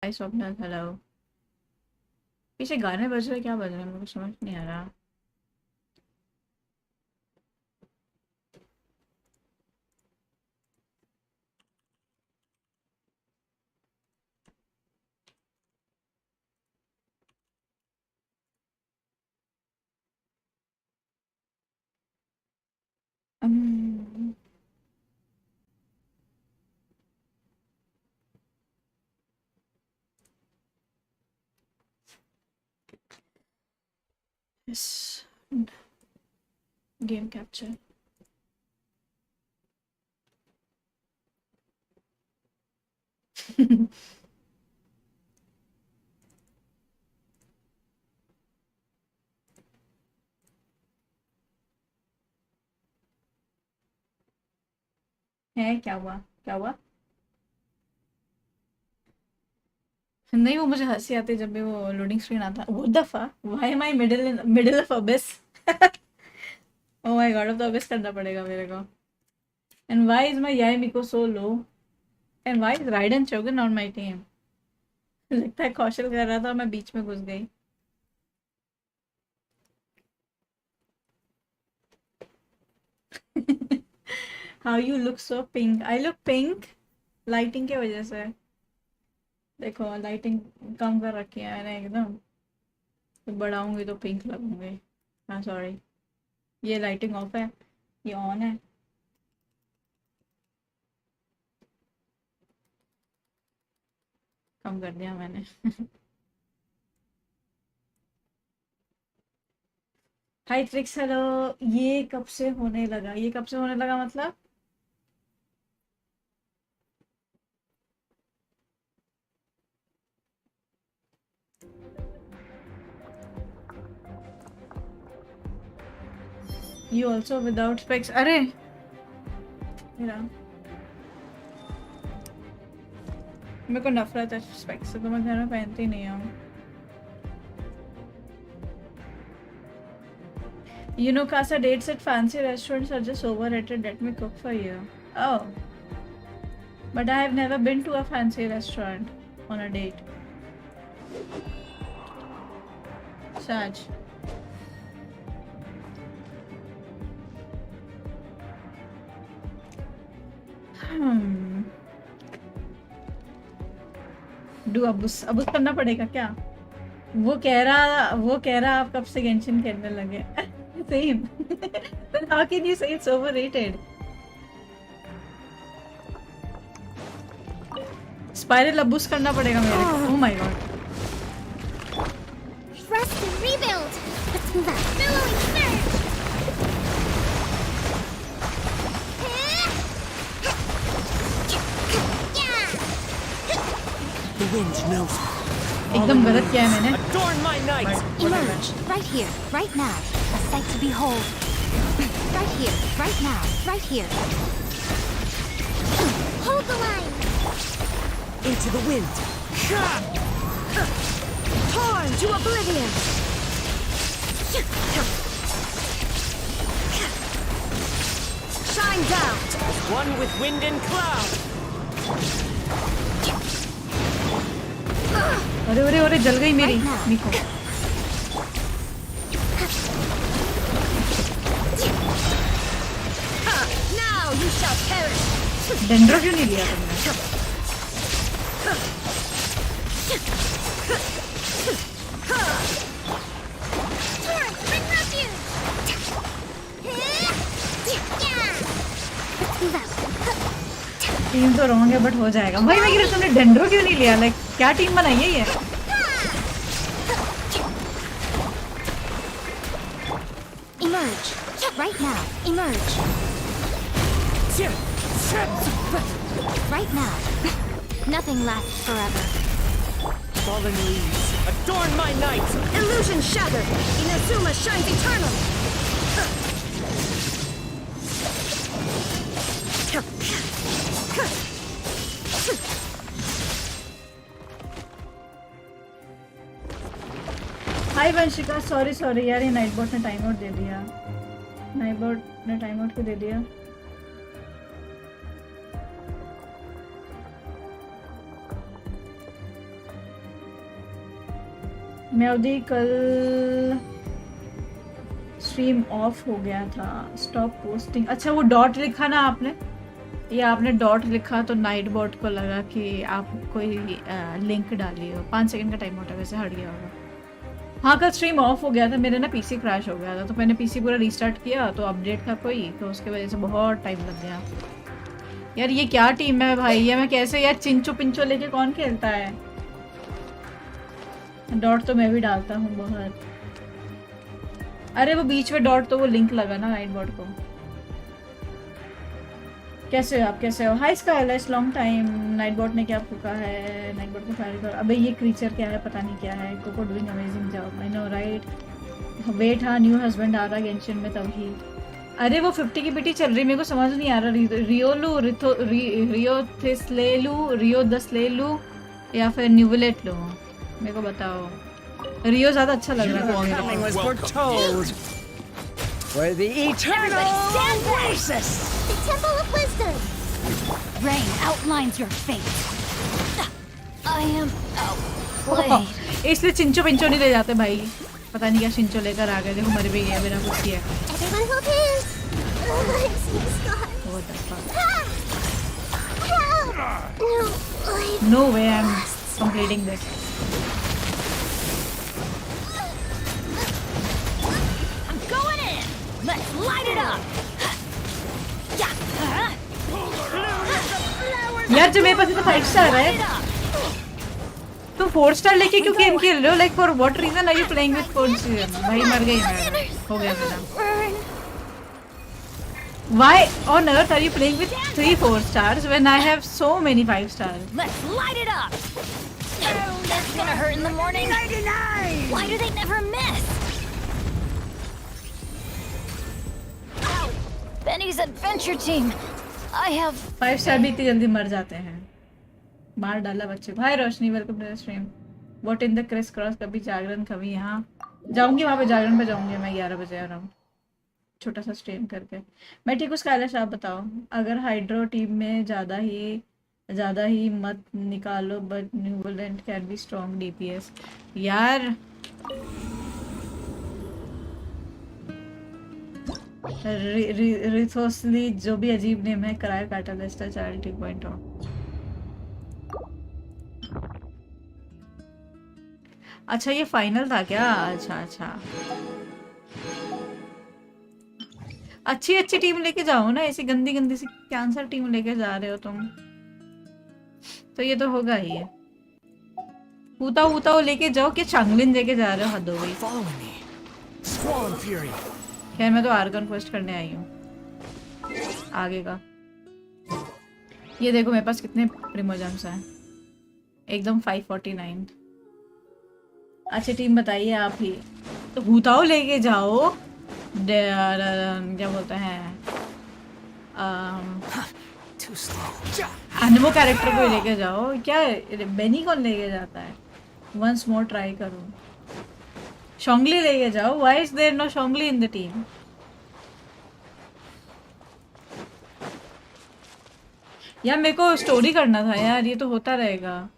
हाय Swapnil, hello. पीछे गाने बज रहे, क्या बज रहे हैं मुझे समझ नहीं आ रहा। Um, yes. Game capture. है क्या हुआ, क्या हुआ? नहीं, वो मुझे हंसी आती है जब भी वो लोडिंग स्क्रीन आता। What the fuck, why am I middle of Abish? Oh my God, अब तो अबिस करना पड़ेगा मेरे को। And why is my Yae Miko so low? And why is Raiden Shogun on my team? लगता है कौशल कर रहा था, मैं बीच में घुस गई। How you look so pink? I look pink lighting की वजह से। देखो लाइटिंग कम कर रखी है मैंने एकदम, तो बढ़ाऊंगी तो पिंक लगूंगी। हाँ सॉरी, ये लाइटिंग ऑफ है, ये ऑन है। कम कर दिया मैंने। हाय ट्रिक्स, हेलो। ये कब से होने लगा, ये कब से होने लगा मतलब? You also without specs? अरे मेरा, मेरे को नफरत है स्पेक्स से, तो मैं घर में पहनती नहीं हूँ। You know, Casa, dates at fancy restaurants are just overrated. Let me cook for you. Oh, but I have never been to a fancy restaurant on a date. Saj. Do abyss करना पड़ेगा क्या? वो कह रहा आप कब से Genshin खेलने लगे? Same. Then how can you say it's overrated? Spiral abyss करना पड़ेगा मेरे को। Oh my god. Rest and rebuild. Let's move out. Billowing surge. The wind knows. एकदम गलत किया है मैंने। Adorn my night. Emerge. Right here. Right now. A sight to behold. Right here. Right now. Right here. Hold the line. Into the wind. Torn to oblivion. Shine down. One with wind and cloud. अरे अरे अरे, जल गई मेरी निको। Now you shall perish. Dendro क्यों नहीं लिया तुमने? Torn, bring refuge. टीम तो रॉन्ग है बट हो जाएगा। भाई मैं कह रही तुमने डेंड्रो क्यों नहीं लिया? लाइक क्या टीम बनाई है ये? Emerge. Right now. Emerge. Right now. Nothing lasts forever. Fallen leaves. Adorn my night. Illusion shattered. Inazuma shines eternal. Hi Vanshika, sorry यार, ये नाइटबॉट ने टाइम आउट दे दिया। नाइटबॉट ने टाइम आउट क्यों दे दिया? मैं अवधि कल स्ट्रीम ऑफ हो गया था, स्टॉप पोस्टिंग। अच्छा वो डॉट लिखा ना आपने, या आपने डॉट लिखा तो नाइट बॉट को लगा कि आप कोई लिंक डाली हो। 5 सेकंड का टाइम होता है, वैसे हट गया होगा। हाँ कल स्ट्रीम ऑफ हो गया था, मेरे ना पीसी क्रैश हो गया था, तो मैंने पीसी पूरा रीस्टार्ट किया, तो अपडेट था कोई, तो उसकी वजह से बहुत टाइम लग गया। यार ये क्या टीम है भाई, ये मैं कैसे यार चिंचो पिंचो लेके कौन खेलता है। डॉट तो मैं भी डालता हूँ बहुत। अरे वो बीच में डॉट तो वो लिंक लगा ना नाइट बॉट को। कैसे हो आप, कैसे हो? हाय स्काइलाइट, लॉन्ग टाइम। नाइट बॉट ने क्या फूका है? नाइट बॉट को फायर कर। अबे ये क्रीचर क्या है, पता नहीं क्या है। Coco doing amazing job, I know right. Wait, हाँ न्यू हस्बैंड आ रहा गेंशिन में तभी। अरे वो 50 की पिटी चल रही, मेरे को समझ नहीं आ रहा। रियोलू रियो थिस ले लूँ, रियो 10 ले लूँ या फिर न्यूवलेट लूँ, मेरे को बताओ। रियो ज़्यादा अच्छा लग रहा था मेरे Coming को। was foretold. Where the eternal oasis. The Temple of Wisdom. Rain outlines your fate. I am outplayed. इसलिए चिंचो पिंचो नहीं ले जाते भाई, पता नहीं क्या चिंचो लेकर आ गए। देखो मर भी गया बिना कुछ किया। Everyone hold hands. Oh, I see scars. What the fuck? Help! No, I No way I'm completing this. I'm going in. Let's light it up. यार जो मेरे पास इतना 5 स्टार है, तुम 4 स्टार लेके क्यों गेम खेल रहे हो? Like for what reason are you playing with 4 star? भाई मर गई मैं, हो गया मेरा। Why on earth are you playing with 3 4 stars when I have so many 5 stars? Let's light it up. Oh, that's gonna hurt in the morning. 99. Why do they never miss? Ow. Benny's adventure team. I have 5 star भी इतनी जल्दी मर जाते हैं। मार डाला बच्चे। भाई Roshni, welcome to the stream. What in the criss cross, कभी जागरण कभी यहाँ जाऊंगी, वहां पे जागरण पे जाऊंगी मैं 11 बजे अराउंड, छोटा सा स्ट्रीम करके। मैं ठीक हूँ स्काइलाश, आप बताओ। अगर हाइड्रो टीम में ज़्यादा ही मत निकालो, but Neuvillette can be strong DPS. यार रिथोसली जो भी अजीब नेम है, कराया कैटलिस्ट चैरिटी पॉइंट ऑफ। अच्छा ये फाइनल था क्या? अच्छा अच्छा, अच्छी अच्छी टीम लेके जाओ ना, ऐसी गंदी गंदी सी कैंसर टीम लेके जा रहे हो तुम, तो ये तो होगा ही है। हूता लेके जाओ कि चांगलिन लेके जा रहे हो, हद हो गई। Follow me. Squall Fury. खैर मैं तो आर्गन क्वेस्ट करने आई हूँ आगे का। ये देखो मेरे पास कितने प्रिमोजेम्स हैं, एकदम 549। अच्छी टीम बताइए आप ही। तो हूताओ लेके जाओ, क्या बोलते हैं, Too slow. एनिमो कैरेक्टर को लेके जाओ। क्या बेनी कौन लेके जाता है? वंस मोर ट्राई करो। शोंगली लेके जाओ। Why is there no Zhongli in the team? यार मेरे को स्टोरी करना था यार, ये तो होता रहेगा,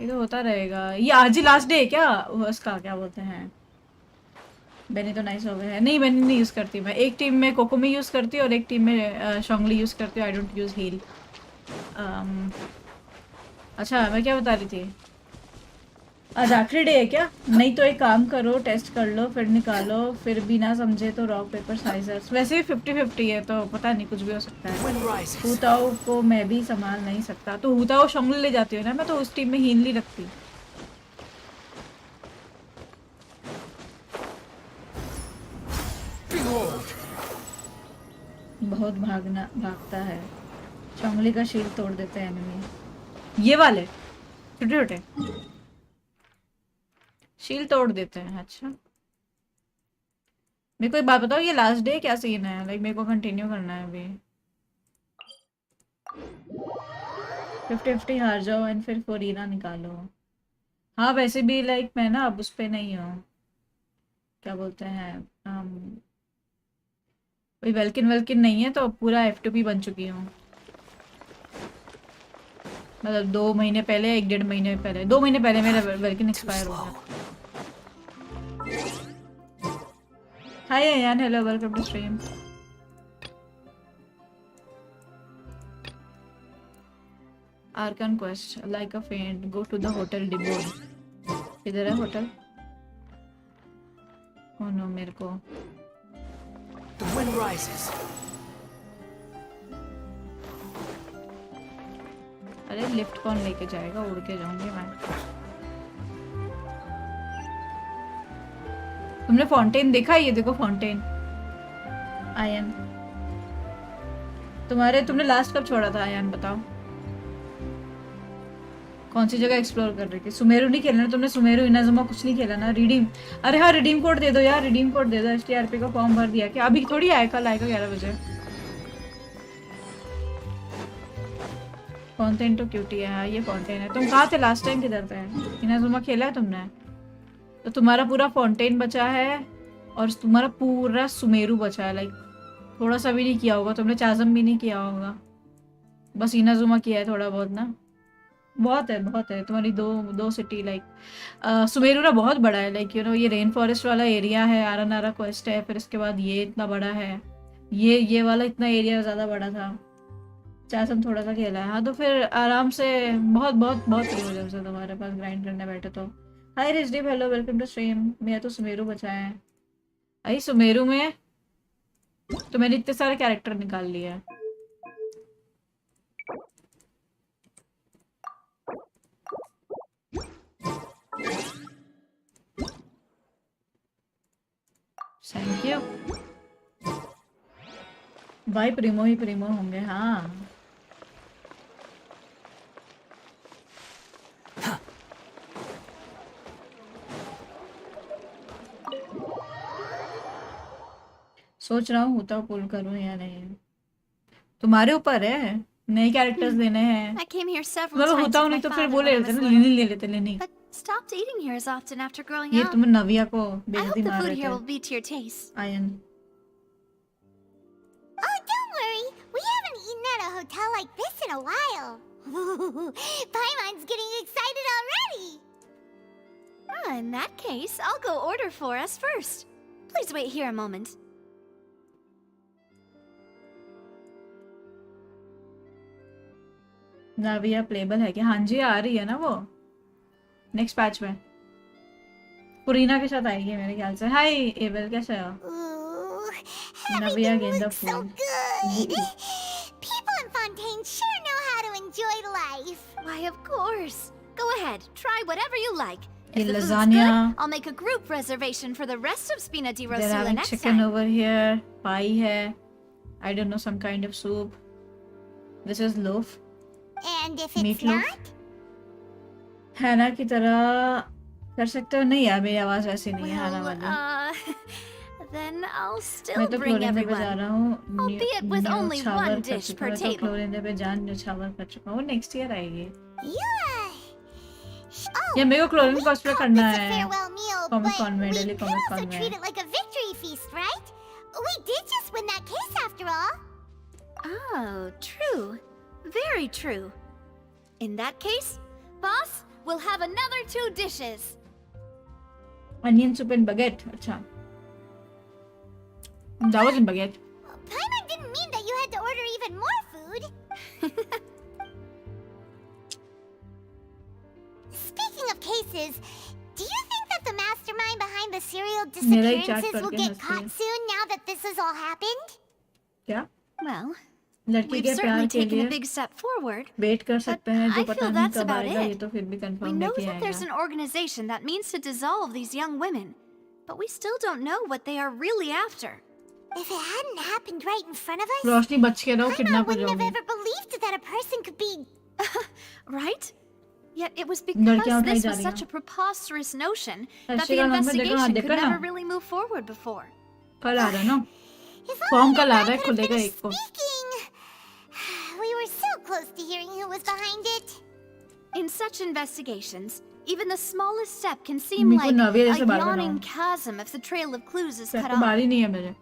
ये तो होता रहेगा। ये आज ही लास्ट डे है क्या उसका, क्या बोलते हैं? बेनी तो नाइस हो गया है। नहीं बेनी नहीं यूज़ करती मैं, एक टीम में कोकोमी यूज़ करती हूँ और एक टीम में शोंगली यूज़ करती हूँ। I don't use heal. अच्छा मैं क्या बता रही थी, आज आखिरी डे है क्या? नहीं तो एक काम करो, टेस्ट कर लो फिर निकालो, फिर भी ना समझे तो रॉक पेपर साइजर्स। वैसे भी 50-50 है तो पता नहीं, कुछ भी हो सकता है। Wind rises. हूताओ को मैं भी संभाल नहीं सकता, तो हूताओ शोंगली ले जाती हूँ ना मैं, तो उस टीम में हील नहीं रखती। Behold. बहुत भागता है। शोंगली का शील्ड तोड़ देते हैं एनिमी, ये वाले छोटे छोटे शील्ड तोड़ देते हैं। अच्छा मेरे को एक बात बताओ, ये लास्ट डे क्या सीन है? लाइक मेरे को कंटिन्यू करना है अभी। 50-50 हार जाओ एंड फिर फोरीना निकालो। हाँ वैसे भी लाइक मैं ना अब उस पे नहीं हूँ, क्या बोलते हैं, कोई वेल्किन नहीं है, तो पूरा F2P बन चुकी हूँ। मतलब 2 महीने पहले, 1 डेढ़ महीने पहले, 2 महीने पहले मेरा वेलकम एक्सपायर हो गया। Hi Yan, hello, welcome to stream. Archon quest like a faint, go to the hotel Debord. किधर है होटल? ओह नो, मेरे को The wind rises. अरे लिफ्ट कौन लेके जाएगा, उड़ के जाऊंगी मैं। तुमने फॉन्टेन देखा? ये देखो फॉन्टेन। आयन, तुमने लास्ट कब छोड़ा था आयन, बताओ? कौन सी जगह एक्सप्लोर कर रही थी? सुमेरु नहीं खेलना तुमने? सुमेरु इनाजुमा कुछ नहीं खेला ना? रिडीम, अरे हाँ रिडीम कोड दे दो यार, रिडीम कोड दे दो। एसटीआरपी का फॉर्म भर दिया क्या? अभी थोड़ी आया, कल आएगा 11 बजे। फॉन्टेन तो क्यूटी है। हाँ ये फॉन्टेन है। तुम कहाँ थे लास्ट टाइम? किधर थे? इनाजुमा खेला है तुमने? तो तुम्हारा पूरा फॉन्टेन बचा है और तुम्हारा पूरा सुमेरु बचा है। लाइक थोड़ा सा भी नहीं किया होगा तुमने, चाजम भी नहीं किया होगा, बस इनाजुमा किया है थोड़ा बहुत ना। बहुत है तुम्हारी दो सिटी। लाइक सुमेरु ना बहुत बड़ा है। लाइक यू नो ये रेन फॉरेस्ट वाला एरिया है, आरानारा क्वेस्ट है, फिर इसके बाद ये इतना बड़ा है, ये वाला इतना एरिया ज़्यादा बड़ा था। चासम थोड़ा सा खेला है। हाँ तो फिर आराम से बहुत बहुत बहुत फ्री हो जाओ से तुम्हारे पास ग्राइंड करने बैठे तो। हाय रिजडीप, हेलो, वेलकम टू स्ट्रीम। मेरा तो सुमेरु बचा है। आई सुमेरु में तो मैंने इतने सारे कैरेक्टर निकाल लिए हैं। थैंक यू भाई। प्रीमो ही प्रीमो होंगे। हाँ सोच रहा हूँ होता पुल करूँ या नहीं, तुम्हारे ऊपर है। नए कैरेक्टर्स देने हैं। I came here several मतलब times होता with नहीं my तो फिर father वो ले when I लेते was ना, little, ले लेते लेनी। but stopped eating here as often after growing ये up. तुम्हें नविया को I बेइज्जती hope the मार food रहे here थे। will be to your taste. Ion, Oh, don't worry. We haven't eaten at a hotel like this in a while. Paimon's getting excited already. Ah, in that case, I'll go order for us first. Please wait here a moment. Navia playable है क्या? हाँ जी आ रही है ना वो next patch में, पुरीना के साथ आएगी मेरे ख्याल से। हाय एबल, कैसे हो? Ooh, Navia everything gained the looks so food. good. People in Fontaine sure know how to enjoy life. Why, of course. Go ahead, try whatever you like. ये If the food's lasagna, good, I'll make a group reservation for the rest of Spina di they're Rosula having next chicken time. over here, pie है, I don't know, some kind of soup. This is loaf, And if it's meatloaf. not, हैना की तरह कर सकते हो? नहीं यार मेरी आवाज वैसी नहीं है हैना Well, वाली। then I'll still मैं तो bring क्लोरिन पे जा everyone. रहा हूँ। Albeit with only one dish per मैं तो table. क्लोरिन पे जान न्यूछावर कर चुका हूँ। नेक्स्ट ईयर आएगी। yeah. Oh, या मेरे को क्लोरिन we कॉस्प्ले called करना this a है। farewell meal, Comic but Con में, we Delhi could Comic also Con में। treat it like a victory feast, right? We did just win that case after all. Oh, true. Very true. In that case, boss, we'll have another 2 dishes. Onion soup and baguette. अच्छा, that was in baguette. Paimon didn't mean that you had to order even more food. Speaking of cases, do you think that the mastermind behind the serial मेरा ही chat disappearances will करके get हंसती caught है। soon now that this has all happened? क्या? Well, लड़की we've के certainly प्यार के taken a लिए big step forward. वेट कर सकते हैं, जो I पता feel नहीं that's कब about आएगा। it. ये तो फिर भी We कंफर्म know है कि that there's आएगा। an organization that means to dissolve these young women, but we still don't know what they are really after. If it hadn't happened right in front of us, रोशनी बच के रहो, Paimon kidnap हो wouldn't have जाओगी। ever believed that a person could be. Right? Yet it was लड़कियां because उठाई this जा was रही such हैं। a preposterous notion that अच्छी the का नाम है, देखो हाँ, investigation देखा could ना? never really move forward before. कल आ रहा है ना? If फॉर्म only कल आ the रहा है, guy could have खुलेगा finished 1 को। speaking. We were so close to hearing who was behind it. In such investigations, even the smallest step can seem मेरे को like नविया a जैसे बाल yawning बनाओ। chasm if the trail of clues is पैर cut तो बाल off. ही नहीं है मेरे।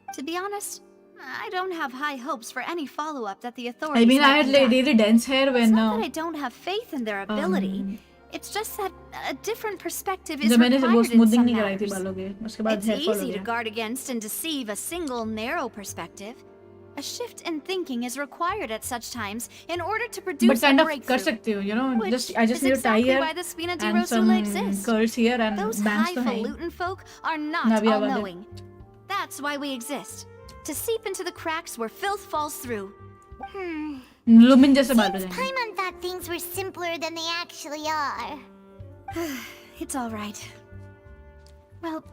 To be honest, I don't have high hopes for any follow-up that the authorities I mean, I might had conduct. really dense hair It's when not that I don't have faith in their ability. It's just that a different perspective is जब मैंने वो required in smoothing some नहीं कराई थी matters. बालों के, उसके बाद It's हेयर फॉल हो easy to गया. guard against and deceive a single narrow perspective. A shift in thinking is required at such times in order to But produce kind a of कर breakthrough. सकते हो, you know, Which I just is need to tie exactly here why the Spina di and some Rosula exists. curls here and Those bangs तो हैं. highfalutin folk are not Navya वाले. all-knowing. That's why we exist. To seep into the cracks where filth falls through. Lumen जैसे बाल हो Seems जाएंगे. Paimon thought things were simpler than they actually are. It's all right. Well,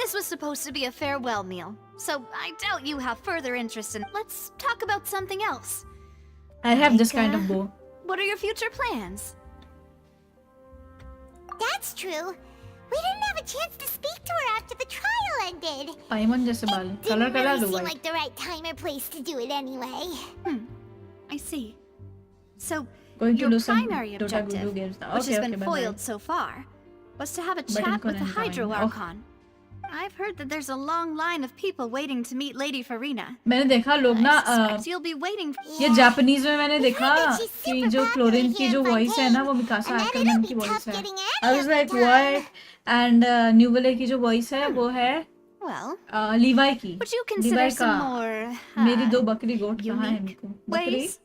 this was supposed to be a farewell meal, so I doubt you have further interest in. Let's talk about something else. I have this Like, kind of bow. What are your future plans? That's true. We didn't have a chance to speak to her after the trial ended. पाइमन जैसे बाल. Color Didn't करा really दो seem white. like the right time or place to do it anyway. I see. So, Going to your do some primary Dota objective, Voodoo games now. which Okay, has been okay, bye-bye. foiled so far, was to have a But chat इनको with the नहीं Hydro करेंगे. Archon. I've heard that there's a long line of people waiting to meet Lady Farina. मैंने देखा लोग ना I suspect you'll be waiting. ये Japanese में मैंने देखा heard that she's कि super जो popular क्लोरीन की here जो in वॉइस है ना वो मिकासा and that आर्करमैन it'll की be वॉइस tough है. getting I was any like of the what? And न्यूवले की जो वॉइस है वो है Well, लीवाई की. would you consider लीवाई some का more मेरी दो बकरी गोट कहाँ है unique मेरे को? बकरी? ways?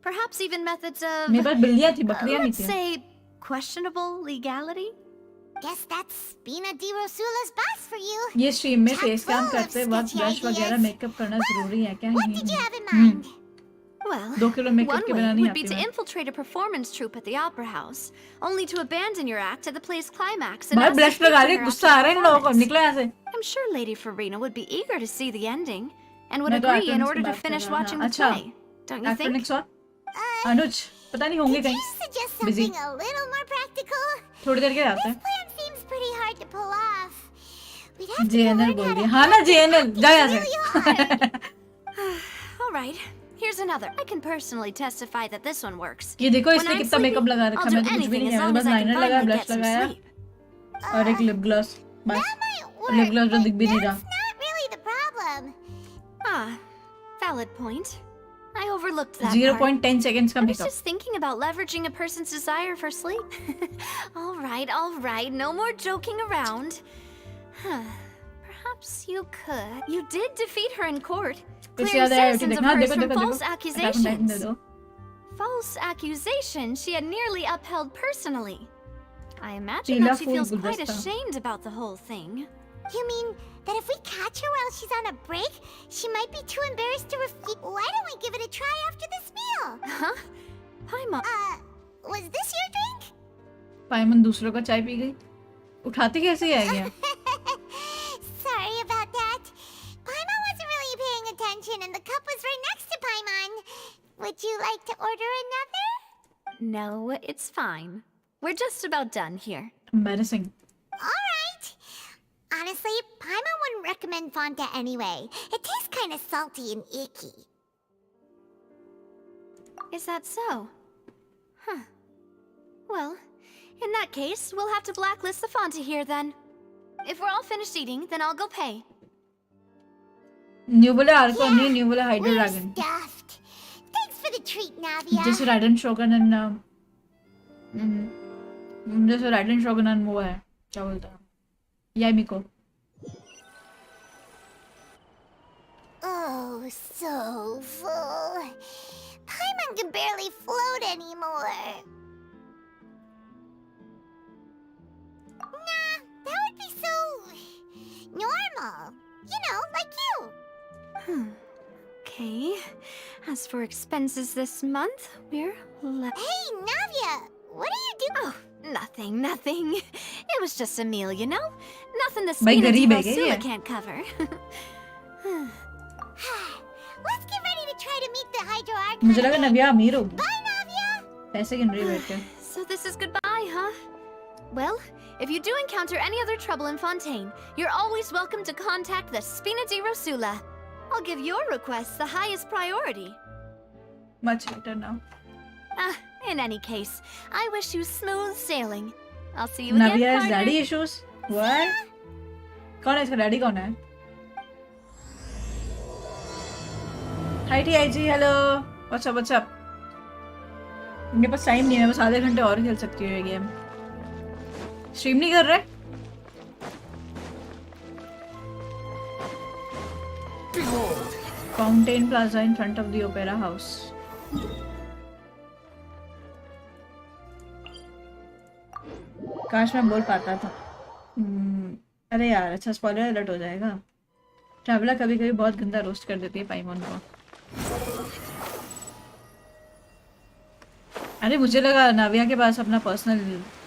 Perhaps even methods of, मेरे पास बिल्लियाँ थी, बकरियाँ नहीं let's थी. say, questionable legality? Guess that's Spina di Rosula's boss for you. ये स्ट्रीम में फेस कैम full of करते वक्त sketchy ब्रश वगैरह ideas. मेकअप करना जरूरी है क्या? What did you have in mind? Well, 2 kilo makeup one के way बिना नहीं would be आती to मैं. infiltrate a performance troupe at the opera house, only to abandon your act at the play's climax and भाई ask blush to लगा feature रही her गुस्सा after आ रहा है इन लोगों को. performance. निकलो यहाँ से. I'm sure Lady Farina would be eager to see the ending and would मैं तो agree in actronics order की to बात कर finish रहा था. watching the अच्छा. play. Don't you think? एक्ट्रोनिक्स और अनुज पता नहीं होंगे Could you कहीं. suggest Busy. something a little more practical? थोड़ी देर के आते This हैं. plan seems pretty hard to pull off. We'd have to go JNL learn बोल how दिया. to हाँ ना act and JNL act जा is यहाँ really hard. से. All right. Here's another. I can personally testify that this one works. ये देखो When इसने I'm कितना sleepy, मेकअप लगा रखा I'll है. do मैं तो कुछ भी anything नहीं as है. long मैंने बस as I लाइनर can लगाया, finally ब्लश get some लगाया sleep. और एक लिप ग्लॉस. बस. That might lip work, gloss जो but दिख भी नहीं that's रहा. not really the problem. Ah, valid point. I overlooked that part. 0.10 seconds का I was makeup. just thinking about leveraging a person's desire for sleep. All right. No more joking around. Huh. Perhaps you could. You did defeat her in court, कुछ clearing याद आया कि citizens of देखना. hers देखो from देखो false देखो. accusations. दे दो. False accusations she had nearly upheld personally. I imagine Tila that she fool feels quite guldasta. ashamed about the whole thing. You mean that if we catch her while she's on a break, she might be too embarrassed to refute? Why don't we give it a try after this meal? Huh? Paimon. Was this your drink? पाइमन दूसरों का चाय P गई. उठाती कैसे है ये? Sorry about that. Paimon wasn't really paying attention and the cup was right next to Paimon. Would you like to order another? No, it's fine. We're just about done here. Embarrassing. Alright. Honestly, Paimon wouldn't recommend Fonta anyway. It tastes kind of salty and icky. Is that so? Huh. Well, in that case, we'll have to blacklist the Fonta here then. If we're all finished eating, then I'll go pay. New बोले आर्को नहीं, new बोले hydro We're dragon. stuffed. Thanks for the treat, Navia. जैसे ridden शोगन and जैसे ridden शोगन and वो है क्या बोलता है यामिको. Oh, so full. Paimon can barely float anymore. Nah, that would be so normal. You know, like you. Okay. As for expenses this month, we're Hey, Navia, what are you doing? Oh, nothing. It was just a meal, you know? Nothing the भाई Spina di गरीब है क्या Rosula ये? can't cover. Let's get ready to try to meet the Hydro Archon. मुझे लगा नव्या अमीर होगी. Bye, Navia. पैसे गिन रही है बैठ के. So this is goodbye, huh? Well, if you do encounter any other trouble in Fontaine, you're always welcome to contact the Spina di Rosula. I'll give your requests the highest priority. Much better now. In any case, I wish you smooth sailing. I'll see you again, Navya has partner. daddy issues. What? कौन है इसका daddy कौन है? हाय TIG, hello, what's up. मेरे पास time नहीं है, बस आधे घंटे और खेल सकती हूँ ये गेम। स्ट्रीम नहीं कर रहे? Fontaine Plaza in front of the Opera House. काश मैं बोल पाता था। अरे यार, अच्छा स्पॉइलर अलर्ट हो जाएगा। ट्रैवलर कभी कभी बहुत गंदा रोस्ट कर देती है पाइमोन को। अरे मुझे लगा नाविया के पास अपना पर्सनल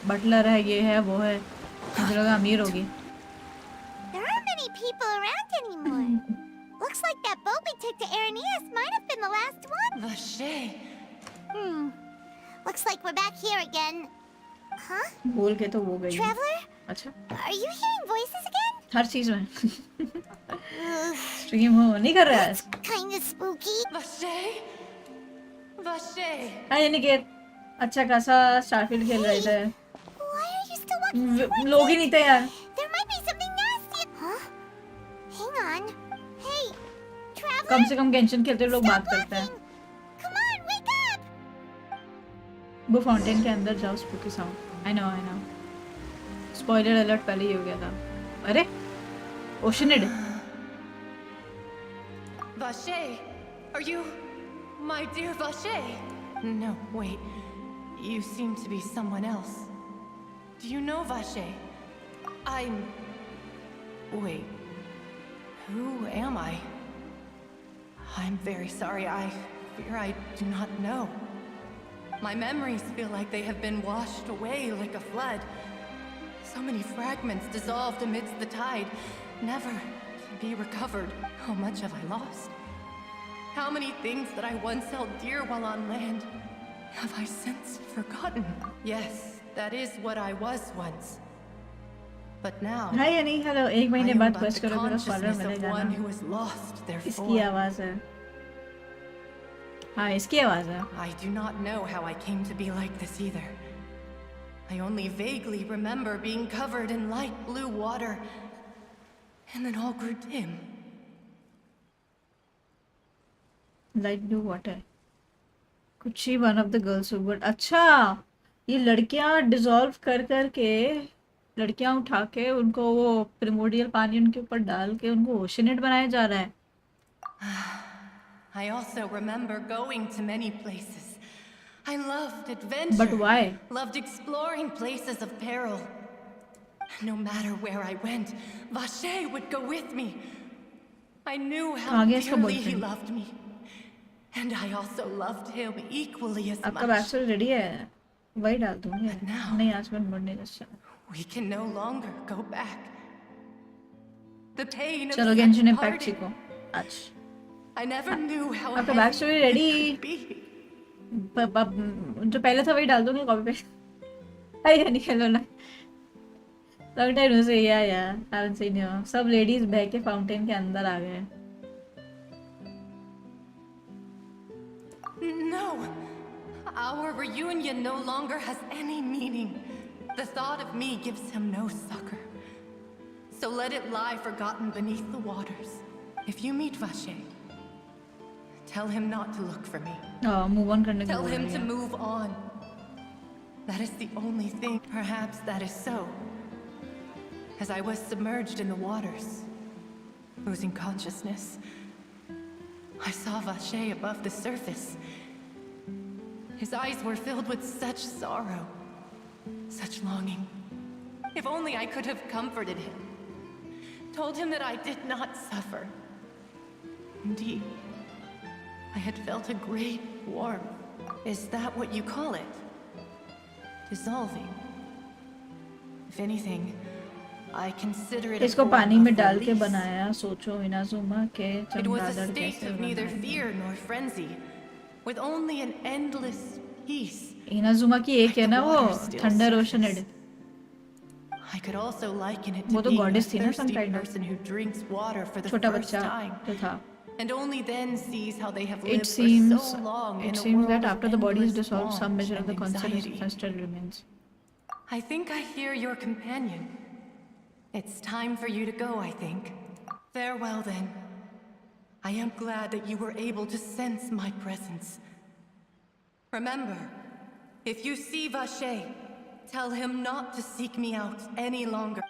बटलर है, ये है वो है, मुझे लगा अमीर होगी। There aren't many people around anymore. Looks like that boat we took to Aranias might have been the last one. Vache. Looks like we're back here again. Huh? बोल के तो वो गई। Traveler? अच्छा, Are you hearing voices again? हर चीज में Ugh, stream हो नहीं कर रहा है। kind of spooky. Vache. Vache. हाँ यानी कि अच्छा खासा स्टारफील्ड खेल रहे थे। Why are you still walking towards लोग ही it? नहीं थे यार। There might be something nasty. Huh? Hang on. Hey, Traveler. कम से कम गेंशिन खेलते लोग Stop बात करते हैं। walking. Come on, wake up. वो फाउंटेन के अंदर जाओ, spooky sound. I know spoiler alert पहले ही हो गया था। अरे ओशनिड, Vache. Are you my dear Vache? No, wait. You seem to be someone else. Do you know Vache? Wait. Who am I? I'm very sorry. I fear I do not know. My memories feel like they have been washed away like a flood. So many fragments dissolved amidst the tide, never to be recovered. How much have I lost? How many things that I once held dear while on land have I since forgotten? Yes, that is what I was once. But now, हाय यानी hello, एक I महीने am बाद but quest the करोगे तो spoiler consciousness of मिलेगा one ना। who has lost their इसकी form. आवाज है। हाँ इसकी आवाज है। I do not know how I came to be like this either. I only vaguely remember being covered in light blue water, and then all grew dim. Light blue water, कुछ ही one of the girls who but. अच्छा, ये लड़कियां dissolve कर के, लड़कियां उठा के उनको वो प्रिमोडियल पानी उनके ऊपर डाल के उनको ओशनेट बनाया जा रहा है। I also remember going to many places. I loved adventure. But why? Loved exploring places of peril. No matter where I went, Vache would go with me. I knew how आगे इसका dearly he boyfriend। loved me. And I also loved him equally as आपका much. Bachelor ready है? वही डाल दूंगी। But now- नहीं आज मैं मुड़ने जैसा। We can no longer go back. The pain of चलो such गेंशिन इम्पैक्ट parting. सीखो आज। I never knew how आपका heavy backstory it ready? could be. जो पहले था वही डाल दूंगी कॉपी पे। हाय यानी हेलो ना, लॉन्ग टाइम से या हैवंट सीन यू। सब लेडीज बह के फाउंटेन के अंदर आ गए। No! Our reunion no longer has any meaning. The thought of me gives him no succor. So let it lie forgotten beneath the waters. If you meet Vache, tell him not to look for me. Move on करने की Tell बोल him रही to है। move on. That is the only thing. Perhaps that is so. As I was submerged in the waters, losing consciousness, I saw Vache above the surface. His eyes were filled with such sorrow, such longing. If only I could have comforted him, told him that I did not suffer. Indeed, I had felt a great warmth. Is that what you call it? Dissolving. If anything, I consider it a इसको form पानी of में डाल के release. बनाया। सोचो Inazuma के It was a चमगादड़ state कैसे of neither बनाया। fear nor frenzy, with only an endless peace. Inazuma की एक है ना वो, The water still thunder surface. ओशनेड। I could also liken it वो to तो being a goddess थी ना, some thirsty kind of। person who drinks water for the छोटा first बच्चा time, जो था। and only then sees how they have It lived seems for so long in a that world after of the body is endless dissolved, some want measure of the and concept anxiety. still remains. I think I hear your companion. It's time for you to go, I think. Farewell then. I am glad that you were able to sense my presence. Remember, if you see Vache, tell him not to seek me out any longer.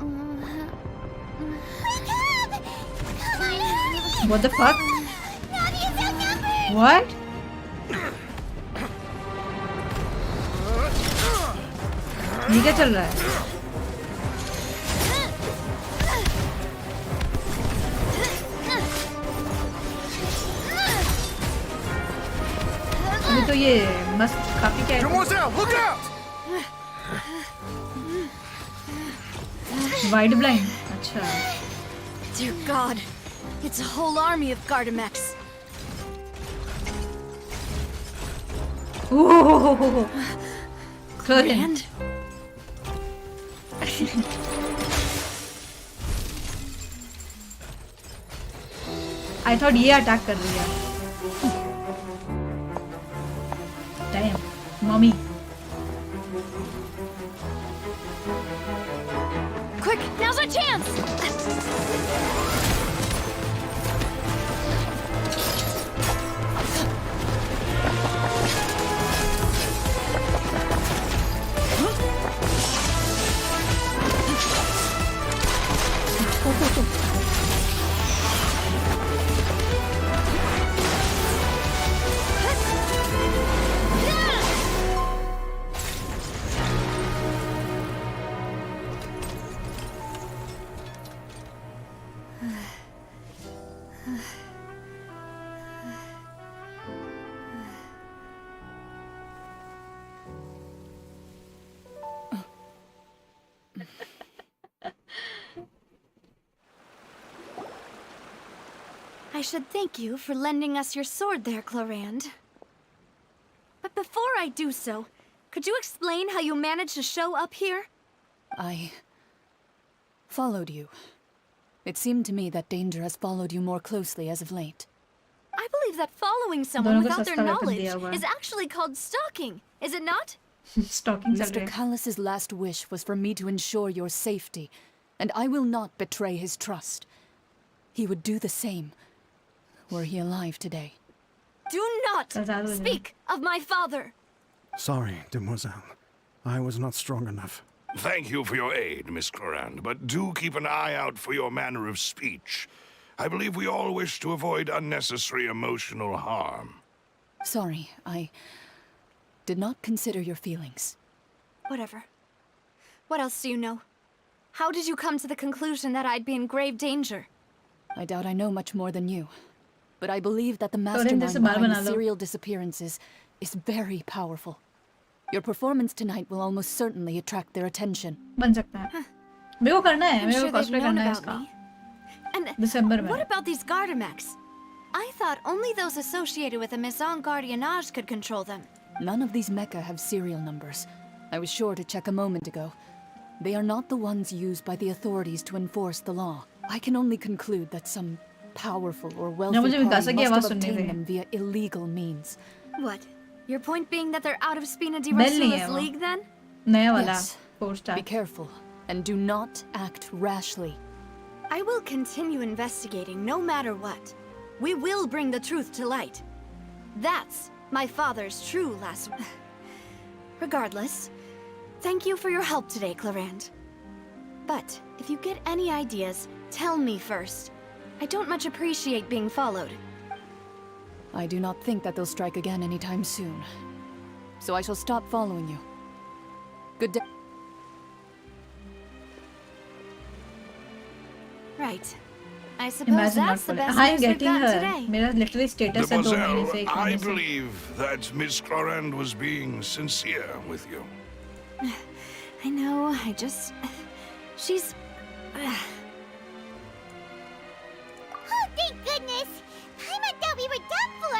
Wake up! Come on, hurry! What the fuck? Navi is outnumbered! What? ये क्या चल रहा है? अभी तो ये मस्त काफी क्या है? Demoiselle, look out! Wide blind अच्छा Dear God, it's a whole army of Gardamex. Oh Kraken And I thought ये अटैक कर रही है Damn mommy quick, now's our chance. I should thank you for lending us your sword there, Clorand. But before I do so, could you explain how you managed to show up here? I followed you. It seemed to me that danger has followed you more closely as of late. I believe that following someone दोनों को without their सस्ता weapon knowledge दिया हुआ है is actually called stalking, is it not? Stalking चल Mr. रही है Callus's last wish was for me to ensure your safety, and I will not betray his trust. He would do the same, were he alive today. Do not Casado ya. speak of my father. Sorry, Demoiselle. I was not strong enough. Thank you for your aid, Miss Clorand, but do keep an eye out for your manner of speech. I believe we all wish to avoid unnecessary emotional harm. Sorry, I did not consider your feelings. Whatever. What else do you know? How did you come to the conclusion that I'd be in grave danger? I doubt I know much more than you, but I believe that the Torrent mastermind जैसे बाल behind बना the low serial disappearances is very powerful. Your performance tonight will almost certainly attract their attention. बन सकता है मेरे को करना है I'm मेरे sure को they've कॉस्प्ले known करना है about इसका me. And दिसंबर में what about these Gardamex? I thought only those associated with the Maison Gardiennage could control them. None of these mecha have serial numbers. I was sure to check a moment ago. They are not the ones used by the authorities to enforce the law. I can only conclude that some powerful or wealthy मुझे विकास party की must आवाज have सुननी obtained थी them via illegal means. What? Your point being that they're out of Spina di Bell नहीं है Rosula's वो league then? नया वाला Yes. 4 Be star careful, and do not act rashly. I will continue investigating no matter what. We will bring the truth to light. That's my father's true last... Regardless, thank you for your help today, Clorand. But if you get any ideas, tell me first. I don't much appreciate being followed. I do not think that they'll strike again anytime soon. So I shall stop following you. Good day. Right. I suppose Imagine not that's the for best I'm news we've getting got her today. मेरा literally status है 2 महीने से 1 Mademoiselle, I महीने से believe that Miss Clorand was being sincere with you. I know, I just... She's... Oh, thank goodness! Paimon thought we were done for!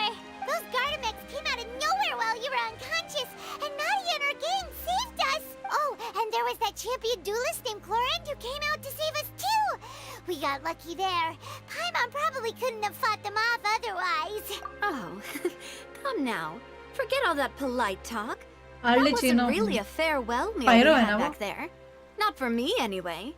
Those Gardamex came out of nowhere while you were unconscious, and Nadia and her gang saved us! Oh, and there was that champion duelist named Clorand who came out to save us too! We got lucky there. Paimon probably couldn't have fought them off otherwise. Oh, come now. Forget all that polite talk. That Arlecchino wasn't really a farewell meal we Pyro है had ना वो back there. Not for me, anyway.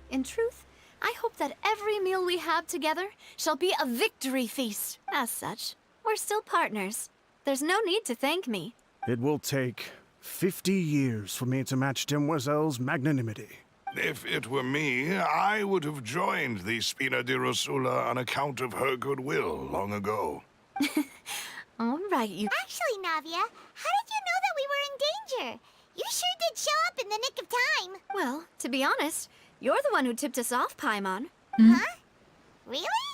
In truth, I hope that every meal we have together shall be a victory feast. As such, we're still partners. There's no need to thank me. It will take 50 years for me to match Demoiselle's magnanimity. If it were me, I would have joined the Spina di Rosula on account of her goodwill long ago. All right, you... Actually, Navia, how did you know that we were in danger? You sure did show up in the nick of time. Well, to be honest, you're the one who tipped us off, Paimon. Huh? Really?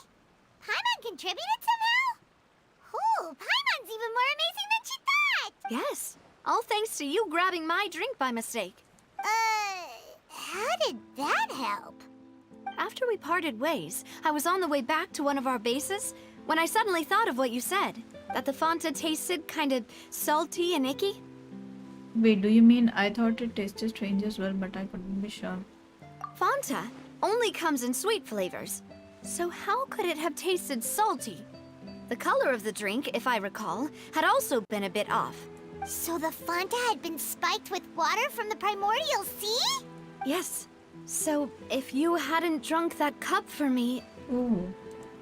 Paimon contributed somehow? Ooh, Paimon's even more amazing than she thought! Yes, all thanks to you grabbing my drink by mistake. How did that help? After we parted ways, I was on the way back to one of our bases when I suddenly thought of what you said. That the Fanta tasted kind of salty and icky. Wait, do you mean I thought it tasted strange as well, but I couldn't be sure. Fanta only comes in sweet flavors. So how could it have tasted salty? The color of the drink, if I recall, had also been a bit off. So the Fanta had been spiked with water from the primordial sea? Yes. So if you hadn't drunk that cup for me... Ooh.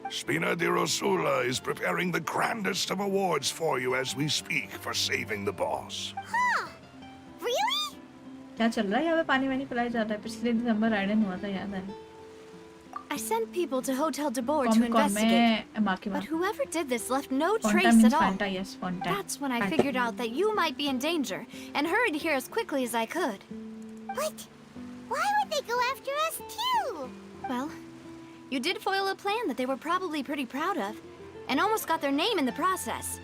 Spina di Rosula is preparing the grandest of awards for you as we speak for saving the boss. Huh. Really? क्या चल रहा है यहाँ पे पानी वानी पिलाया जाता है पिछले दिसंबर राइडन हुआ था याद है I sent people to Hotel de Boer to comic con investigate. में मार्की But whoever did this left no Fontaine trace means at all. Fanta, yes, Fontaine. That's when I Fanta. figured out that you might be in danger and hurried here as quickly as I could. But why would they go after us too? Well, you did foil a plan that they were probably pretty proud of, and almost got their name in the process.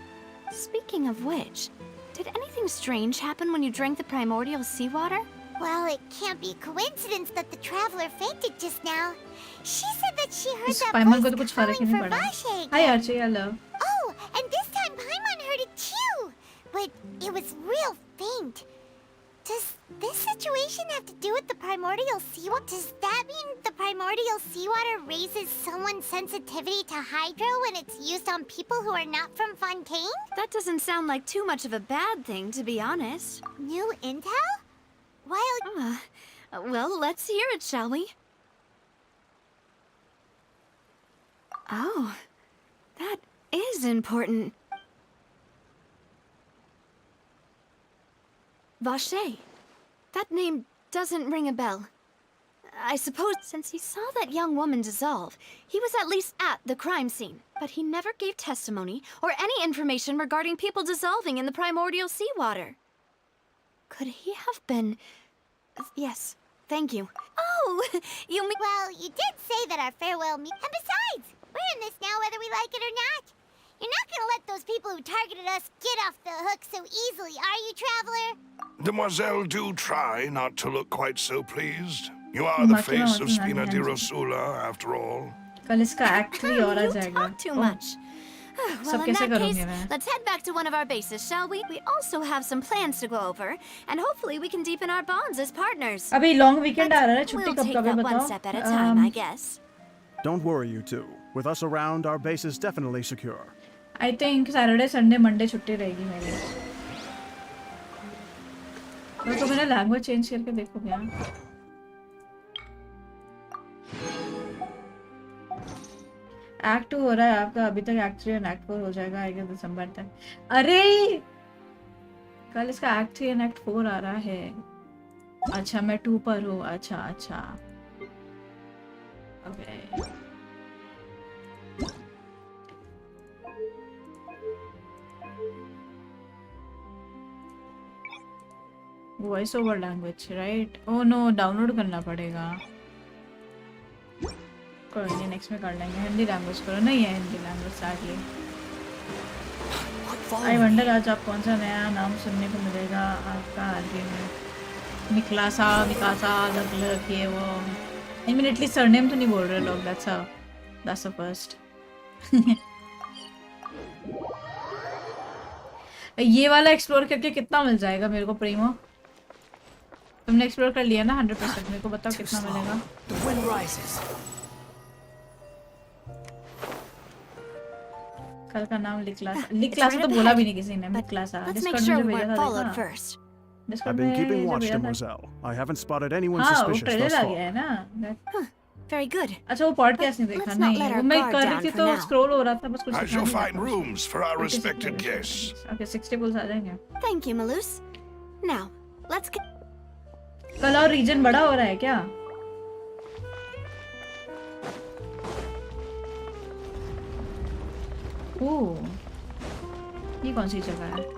Speaking of which, did anything strange happen when you drank the primordial seawater? Well, it can't be coincidence that the traveler fainted just now. She said that she heard इस that Paimon को तो voice कुछ फर्क ही calling नहीं for पड़ा Vache. Hi Archie I love Oh, and this time Paimon heard it too. But it was real faint. Does this situation have to do with the primordial seawater? Does that mean the primordial seawater raises someone's sensitivity to hydro when it's used on people who are not from Fontaine? That doesn't sound like too much of a bad thing, to be honest. New intel? While Well, let's hear it, shall we? Oh, that is important. Vache. That name doesn't ring a bell. I suppose since he saw that young woman dissolve, he was at least at the crime scene. But he never gave testimony or any information regarding people dissolving in the primordial seawater. Could he have been... Yes, thank you. Oh, you mean... Well, you did say that our farewell meet... And besides, we're in this now whether we like it or not. You're not gonna let those people who targeted us get off the hook so easily, are you, Traveler? Demoiselle, do try not to look quite so pleased. You are the face of Spina di Rosula, after all. कल इसका act 3 और आ You जाएगा talk too much. Well, सब in कैसे that करूँगी case, मैं let's head back to one of our bases, shall we? We also have some plans to go over, and hopefully we can deepen our bonds as partners. अभी long weekend आ रहा है छुट्टी We'll कब take कब है that one बताओ step at a time, I guess. Don't worry, you two. With us around, our base is definitely secure. I think Saturday Sunday Monday छुट्टी रहेगी मेरी तो मैंने लैंग्वेज चेंज करके देखो क्या एक्ट 2 हो रहा है आपका अभी तक एक्ट 3 और एक्ट 4 हो जाएगा आएगा दिसंबर तक अरे कल इसका एक्ट 3 और एक्ट 4 आ रहा है अच्छा मैं 2 पर हूँ अच्छा अच्छा okay voice over language right oh no download करना पड़ेगा कोई नहीं नेक्स्ट में कर लेंगे हिंदी लैंग्वेज करो नहीं है हिंदी लैंग्वेज सारी आई वंडर आज आप कौन सा नया नाम सुनने को मिलेगा आपका आगे में मिकलासा मिकासा अलग अलग ये वो आई मीन एटलीस्ट सरनेम तो नहीं बोल रहे लोग दैट्स अ फर्स्ट ये वाला एक्सप्लोर करके कितना मिल जाएगा मेरे को प्रीमो तुमने एक्सप्लोर कर लिया ना 100% मेरे को बताओ कितना मिलेगा कल का नाम लिखलासा तो बोला भी नहीं किसी ने लिखलासा Let's make डिस्कॉर्ड sure में we भेजा weren't था followed देखा first. Discord I've been में keeping जब watch, गया था। Mademoiselle. I haven't spotted anyone हाँ, वो suspicious ट्रेलर thus आ far. गया है ना। Very good. अच्छा वो पॉडकास्ट नहीं But देखा let's not नहीं let वो our मैं guard कर रही down थी for तो now. स्क्रॉल हो रहा था बस कुछ I दिखा shall नहीं find रहा था। rooms for our Okay, respected 60 guests. Okay, 60 pulls आ जाएंगे। Thank you, Malus. Now, let's get... कल और रीजन बड़ा हो रहा है क्या? ओह, ये कौन सी जगह है?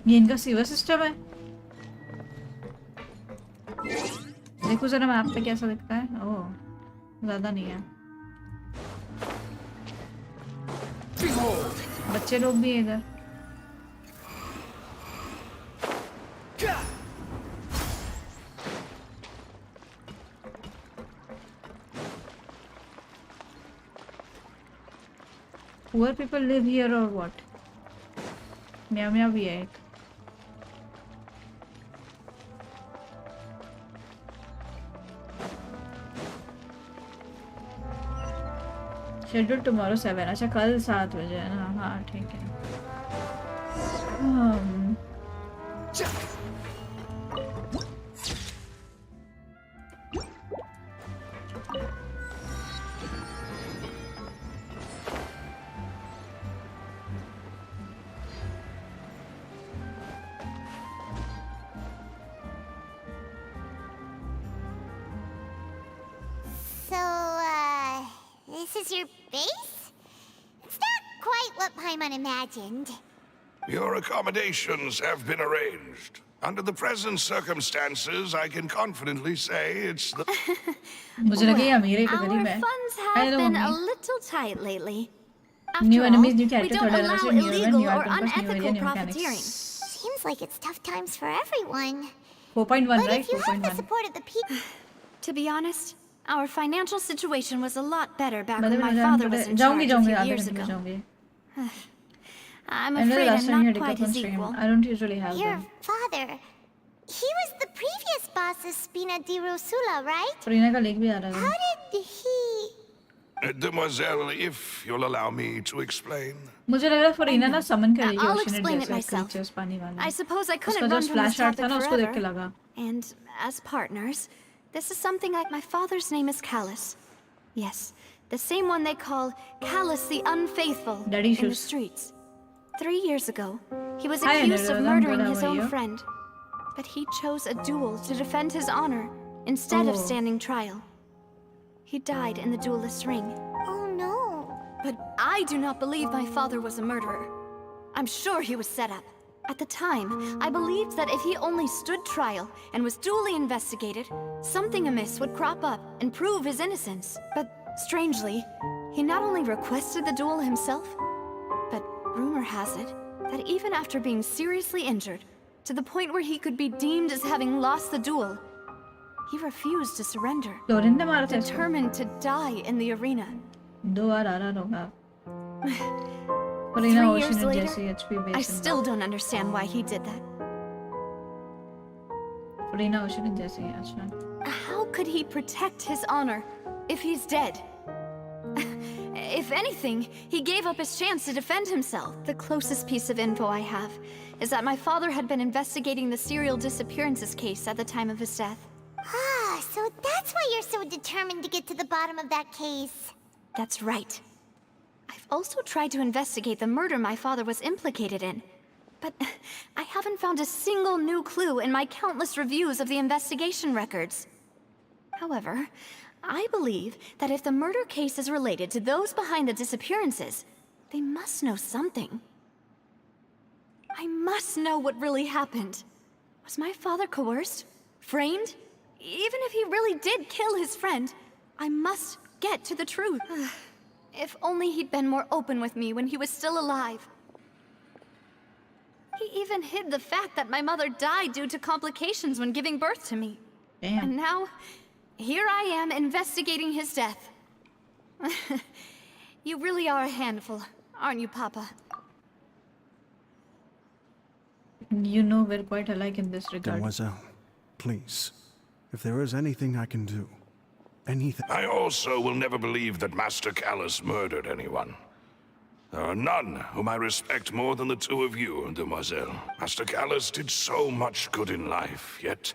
ये इनका सीवर सिस्टम है। देखो जरा मैप पे कैसा दिखता है। ओह, ज्यादा नहीं है। बच्चे लोग भी हैं इधर। Poor people live here or what? म्या भी है एक। Schedule tomorrow 7। अच्छा कल 7 बजे है ना। हाँ ठीक है। This is your base? It's not quite what Paimon imagined. Your accommodations have been arranged. Under the present circumstances, I can confidently say it's the... मुझे लगा ये अमीर है तो Our गरीब है। funds I have know been me. a little tight lately. New After enemies, all, new we character, don't third allow anniversary, new event, illegal new or item, plus new area, unethical new profiteering. mechanics. Seems like it's tough times for everyone. 4.1, But right? if you have the 4.1. support of the people, To be honest, our financial situation was a lot better back But when my then father was in charge a जाऊंगी few आधे years घंटे में ago. जाऊंगी। I'm And the afraid last I'm time you not had a quite couple his stream, equal. I don't usually have your them. father, he was the previous boss of Spina di Rosula, right? Farina का link भी आ रहा How है। did he... Demoiselle, if you'll allow me to explain. मुझे लग रहा है फरीना ना समन करेगी I'll ocean explain it जैसे myself. creatures पानी वाले। I suppose I उसका couldn't जो run from splash this art topic था ना उसको देख के forever. लगा। And as partners, this is something like my father's name is Callus. Yes, the same one they call Callus the Unfaithful Daddy in the issues. streets. 3 years ago, he was Hi, accused of Anirudh. I'm murdering good. How his are own you? friend. But he chose a duel to defend his honor instead of Oh. standing trial. He died in the duelist's ring. Oh no. But I do not believe my father was a murderer. I'm sure he was set up. At the time, I believed that if he only stood trial and was duly investigated, something amiss would crop up and prove his innocence. But strangely, he not only requested the duel himself, but rumor has it that even after being seriously injured, to the point where he could be deemed as having lost the duel, he refused to surrender, लोरिन ने मारा था इसको। determined to die in the arena. 2 बार आ रहा होगा। 3 Farina years ocean later, जैसी HP I base still don't understand why he did that. Farina ocean जैसी है। अच्छा। How could he protect his honor if he's dead? If anything, he gave up his chance to defend himself. The closest piece of info I have is that my father had been investigating the serial disappearances case at the time of his death. Ah, so that's why you're so determined to get to the bottom of that case. That's right. I've also tried to investigate the murder my father was implicated in, but I haven't found a single new clue in my countless reviews of the investigation records. However, I believe that if the murder case is related to those behind the disappearances, they must know something. I must know what really happened. Was my father coerced? Framed? Even if he really did kill his friend, I must get to the truth. If only he'd been more open with me when he was still alive. He even hid the fact that my mother died due to complications when giving birth to me. Damn. And now, here I am investigating his death. You really are a handful, aren't you, Papa? You know we're quite alike in this regard. Mademoiselle, please, if there is anything I can do, anything. I also will never believe that Master Callus murdered anyone. There are none whom I respect more than the two of you, Demoiselle. Master Callus did so much good in life, yet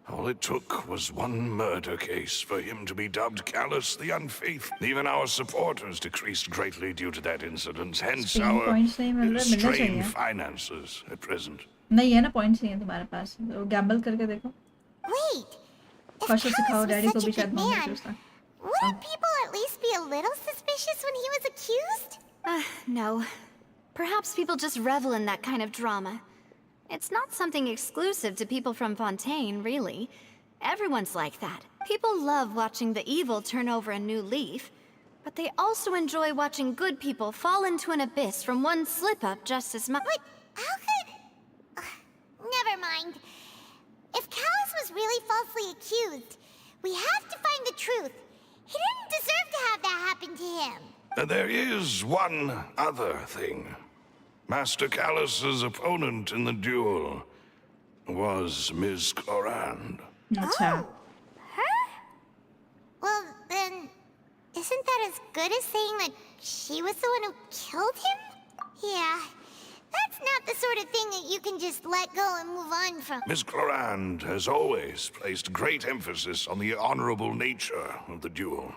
all it took was one murder case for him to be dubbed Callus the Unfaithful. Even our supporters decreased greatly due to that incident, hence Stream our points नहीं मिल रहा, मिलना strained चाहिए। finances at present. नहीं है ना points नहीं है तुम्हारे पास, वो गैम्बल करके देखो। Wait. If कौशल सिखाओ Callus डैडी was को such भी a शायद good मम्मी man, चूसता। wouldn't people at least be a little suspicious when he was accused? No. Perhaps people just revel in that kind of drama. It's not something exclusive to people from Fontaine, really. Everyone's like that. People love watching the evil turn over a new leaf, but they also enjoy watching good people fall into an abyss from one slip-up just as much. But how could... never mind. If Callus was really falsely accused, we have to find the truth. He didn't deserve to have that happen to him. There is one other thing. Master Callus's opponent in the duel was Ms. Clorand. अच्छा। Her? Well, then, isn't that as good as saying that she was the one who killed him? Yeah, that's not the sort of thing that you can just let go and move on from. Ms. Clorand has always placed great emphasis on the honorable nature of the duel.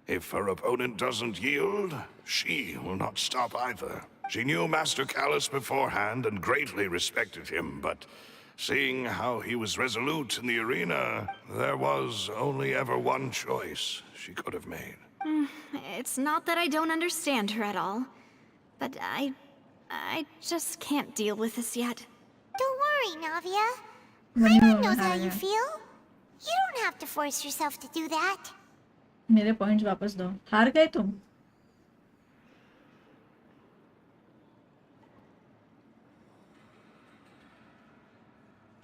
If her opponent doesn't yield, she will not stop either. She knew Master Callus beforehand and greatly respected him, but seeing how he was resolute in the arena, there was only ever one choice she could have made. It's not that I don't understand her at all, but I just can't deal with this yet. Don't worry, Navia. When Paimon you knows how have you it. feel. You don't have to force yourself to do that. मेरे points वापस दो। हार गए तुम।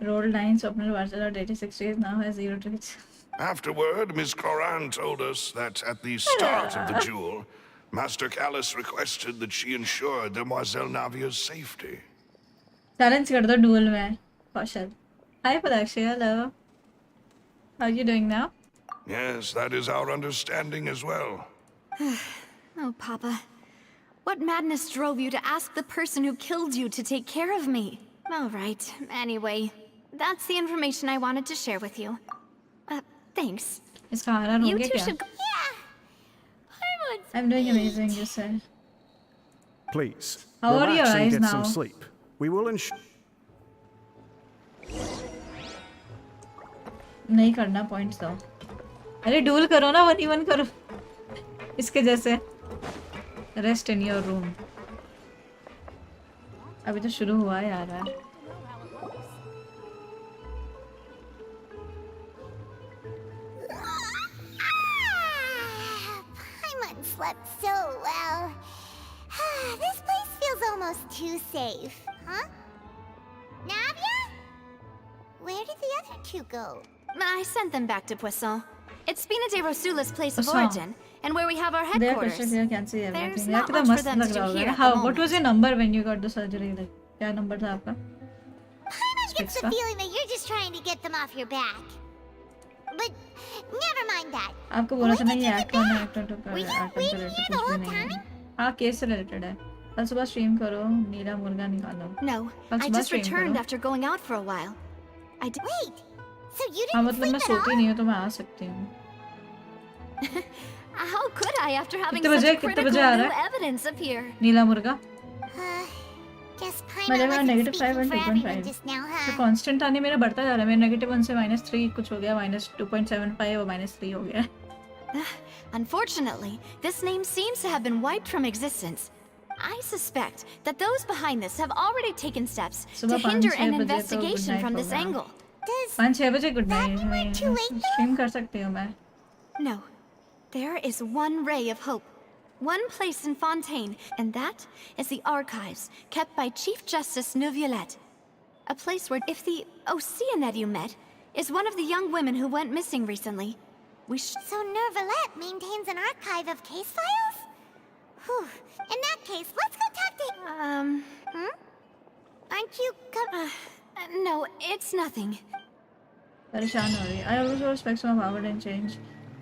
Rolled 9 Swapnil Varzel at 86 days now has 0 trades. Afterward, Ms. Clorand told us that at the start of the duel, Master Callus requested that she ensure Demoiselle Navia's safety. Challenge कर दो duel में कौशल। Hi Padakshi, hello. How are you doing now? Yes, that is our understanding as well. Oh, Papa. What madness drove you to ask the person who killed you to take care of me? All right, anyway. That's the information I wanted to share with you. Thanks. इसका आराम हो You गया two क्या? should go. Yeah. Paimon's I'm doing amazing, just say. Please, How are your relax and eyes get some now? sleep. We will ensure. नहीं करना points दो। अरे डूल करो ना 1v1 करो इसके जैसे। Rest in your room. अभी तो शुरू हुआ है यार। Paimon slept so well. This place feels almost too safe, huh? Navia? Where did the other two go? I sent them back to Poisson. It's Spina de Rosula's place of Poisson. origin, and where we have our They are headquarters. questions here, can see There's everything. not यार कितना much for मस्त them to लग do रहा होगा here ना। at the How? What moment. was your number when you got the surgery? Like क्या number था आपका? Paimon gets the Extra? feeling that you're just trying to get them off your back. But never mind that. आपको बोला था When ना did ये you get act करना back? Actor to Were you actor से waiting related here the कुछ भी whole नहीं है। time? हाँ केस से रिलेटेड है। कल सुबह स्ट्रीम करो नीला मुर्गा निकालो। No, That's I my just stream, returned karo. after going out for a while. Wait, so you हाँ didn't मतलब मैं sleep at सोती all? नहीं हूँ तो मैं आ सकती हूँ। How could I after having कितने बजे- such कितने critical बजे आ new रहा है? evidence appear? नीला मुर्गा। Guess मेरे Paimon में wasn't negative speaking 5 for and everyone 2.5 just now, तो huh? कांस्टेंट आने मेरा बढ़ता जा रहा है। मेरा -1 से -3 कुछ हो गया, -2.75 और -3 हो गया। Unfortunately, this name seems to have been wiped from existence. I suspect that those behind this have already taken steps to सुबह 5 hinder 6 an बजे तो investigation good from night this होगा। angle. Does 5-6 बजे good that mean we're too late, night though? Stream कर सकती हूँ मैं। No, there is one ray of hope. One place in Fontaine, and that is the archives kept by Chief Justice Neuvillette. A place where if the Oceanid you met is one of the young women who went missing recently. So Nervalette maintains an archive of case files? Whew. In that case, let's go talk to... Aren't you No, it's nothing. परेशान हो रही है. I also respect my power and change.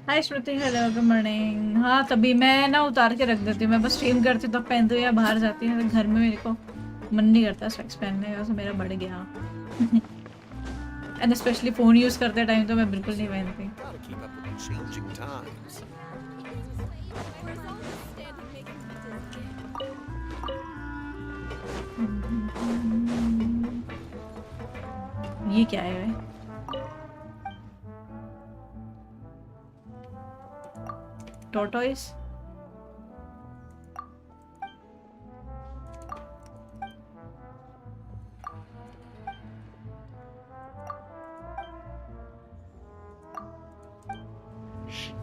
Hi Shruti, hello, good morning. हाँ तभी मैं ना उतार के रख देती हूँ. मैं बस स्ट्रीम करती हूँ तो पहनती हूँ या बाहर जाती हूँ. तो घर में मेरे को मन नहीं करता स्पेक्स पहनने का, तो मेरा बढ़ गया. एंड स्पेशली फ़ोन यूज़ करते टाइम तो मैं बिल्कुल नहीं पहनती. ये क्या है भाई? Tortoise?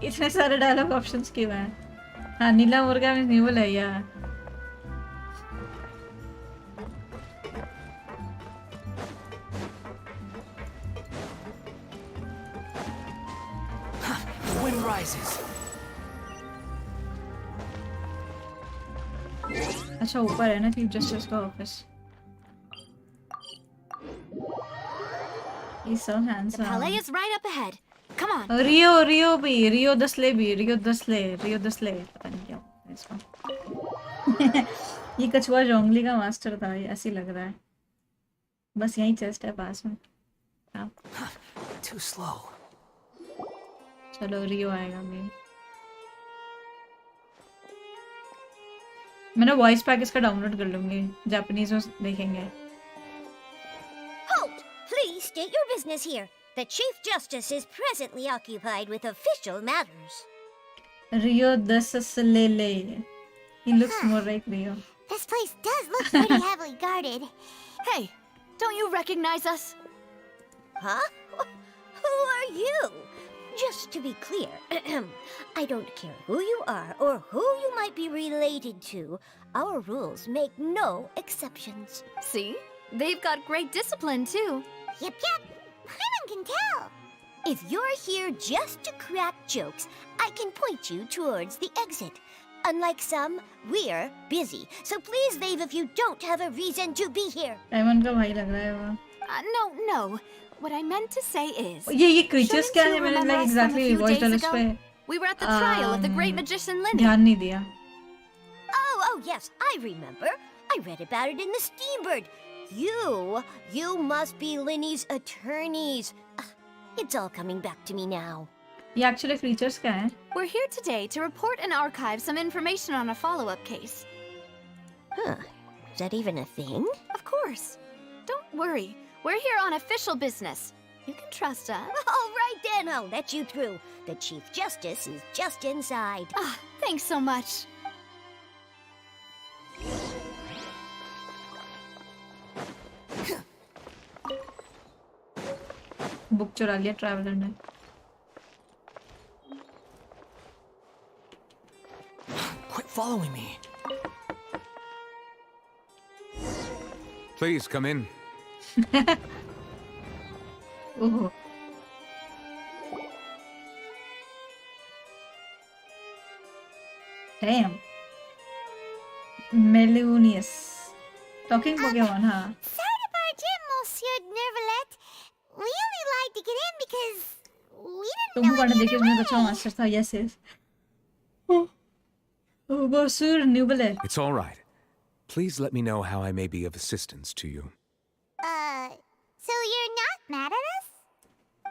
इतने सारे डायलॉग ऑप्शंस क्यों हैं? हाँ नीला मुर्गा में न्यूल है यार. Wind rises. अच्छा ऊपर है ना चीफ जस्टिस का office. He's so handsome. The palais is right up ahead. Come on. रियो दसले पता नहीं क्या है इसका. ये कछुआ जोंगली का मास्टर था. ये ऐसी लग रहा है. बस यहीं चेस्ट है पास में. हाँ. Too slow. चलो रियो आएगा भी. मैं ना वॉइस पैक इसका डाउनलोड कर लूंगी. जापानीज में देखेंगे. Halt! Please state your business here. The Chief Justice is presently occupied with official matters. Rio Dasasalele. He looks more like Rio. This place does look pretty heavily guarded. Hey, don't you recognize us? Huh? Who are you? Just to be clear, I don't care who you are or who you might be related to. Our rules make no exceptions. See? They've got great discipline, too. Yep. Paimon can tell. If you're here just to crack jokes, I can point you towards the exit. Unlike some, we're busy. So please leave if you don't have a reason to be here. Diamond का भाई लग रहा है वो. No. What I meant to say is... ये creatures क्या है? मैंने like exactly voice dialogues पे We were at the trial of the great magician Linny. ध्यान नहीं दिया. Oh yes, I remember. I read about it in the Steambird. You must be Linny's attorneys. It's all coming back to me now. ये actually creatures क्या है? We're here today to report and archive some information on a follow-up case. Huh. Is that even a thing? Of course. Don't worry. We're here on official business. You can trust us. All right then, I'll let you through. The Chief Justice is just inside. Thanks so much. Book चुरा लिया traveller ने. Quit following me. Please come in. Oh. Damn. Melunius. Talking Pokemon, huh? Sorry to barge in, Monsieur Nervalette. We only lied to get in because we didn't तुमको know पढ़ने any देखिए other उसमें way. अच्छा master था. Yes. Oh, Monsieur Nubile. It's all right. Please let me know how I may be of assistance to you. So you're not mad at us?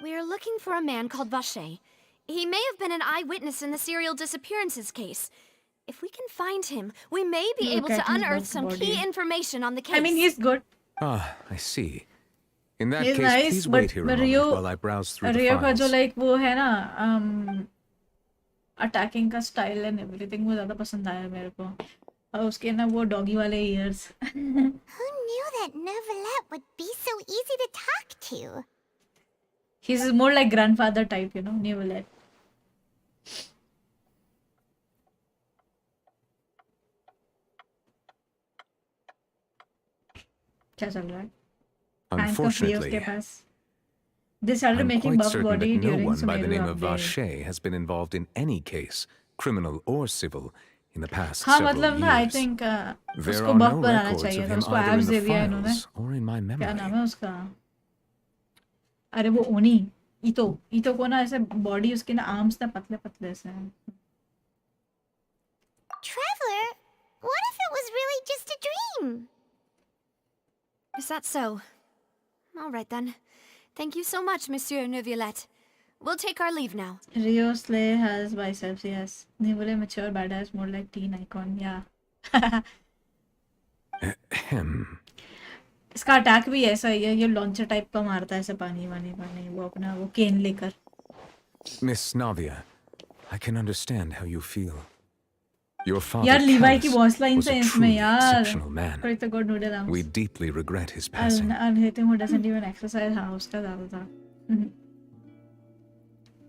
We're looking for a man called Vache. He may have been an eyewitness in the serial disappearances case. If we can find him, we may be able to unearth some key information on the case. I mean, he's good. Ah, I see. In that He's case, nice, please but wait here a moment Rio- while I browse through the Rio का files. जो like वो है ना attacking का style and everything वो ज़्यादा पसंद आया मेरे को. और उसके ना वो doggy वाले ears. Who knew that Nervalette would be so easy to talk to? He's more like grandfather type, you know, Nubile. क्या चल रहा है? Hands का free उसके Unfortunately, pass. They started I'm making quite buff certain body that no during one by the Sumeru name of update. Vache has been involved in any case, criminal or civil, in the past हाँ several मतलब ना I years. think There उसको are buff no banana records चाहिए of था, him उसको either in abs the दे दिया इन्होंने. files or in my क्या नाम memory. है उसका? अरे वो ओनी ईतो को ना ऐसे बॉडी उसके ना आर्म्स ना पतले पतले से हैं. Traveler, what if it was really just a dream? Is that so? All right then. Thank you so much, Monsieur Neuvillette. We'll take our leave now. Rio Slay has biceps, yes. नहीं बोले mature badass, more like teen icon, yeah. इसका attack भी ऐसा ही है, ये launcher type का मारता है ऐसे पानी वो अपना वो केन लेकर. Miss Navia, I can understand how you feel. Your father यार लीवाई की Callus वॉइस लाइन was से a इसमें truly यार. exceptional man. Pray to God noodle arms. We deeply regret his passing. I'll hate him who doesn't even exercise. हाँ उसका ज़्यादा था.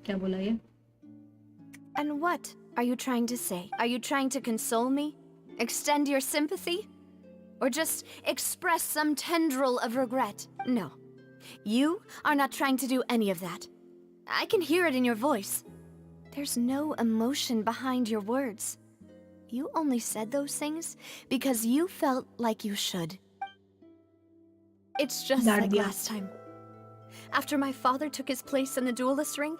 क्या बोला ये? And what are you trying to say? Are you trying to console me? Extend your sympathy? Or just express some tendril of regret? No. You are not trying to do any of that. I can hear it in your voice. There's no emotion behind your words. You only said those things because you felt like you should. It's just like last time. After my father took his place in the duelist ring,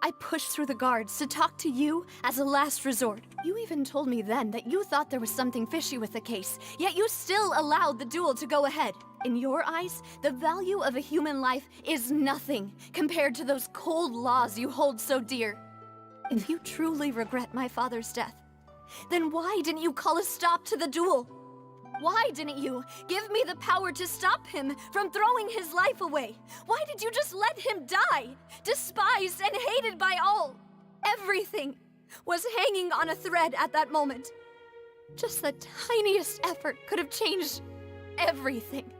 I pushed through the guards to talk to you as a last resort. You even told me then that you thought there was something fishy with the case, yet you still allowed the duel to go ahead. In your eyes, the value of a human life is nothing compared to those cold laws you hold so dear. If you truly regret my father's death, then why didn't you call a stop to the duel? Why didn't you give me the power to stop him from throwing his life away? Why did you just let him die, despised and hated by all? Everything was hanging on a thread at that moment. Just the tiniest effort could have changed everything.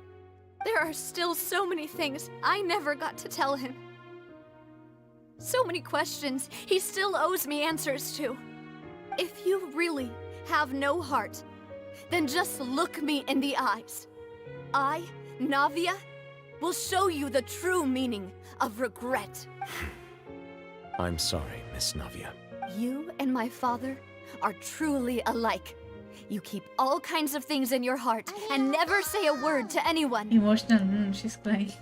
There are still so many things I never got to tell him. So many questions he still owes me answers to. If you really have no heart, then just look me in the eyes. I, Navia, will show you the true meaning of regret. I'm sorry, Miss Navia. You and my father are truly alike. You keep all kinds of things in your heart and never say a word to anyone. Emotional, she's crying.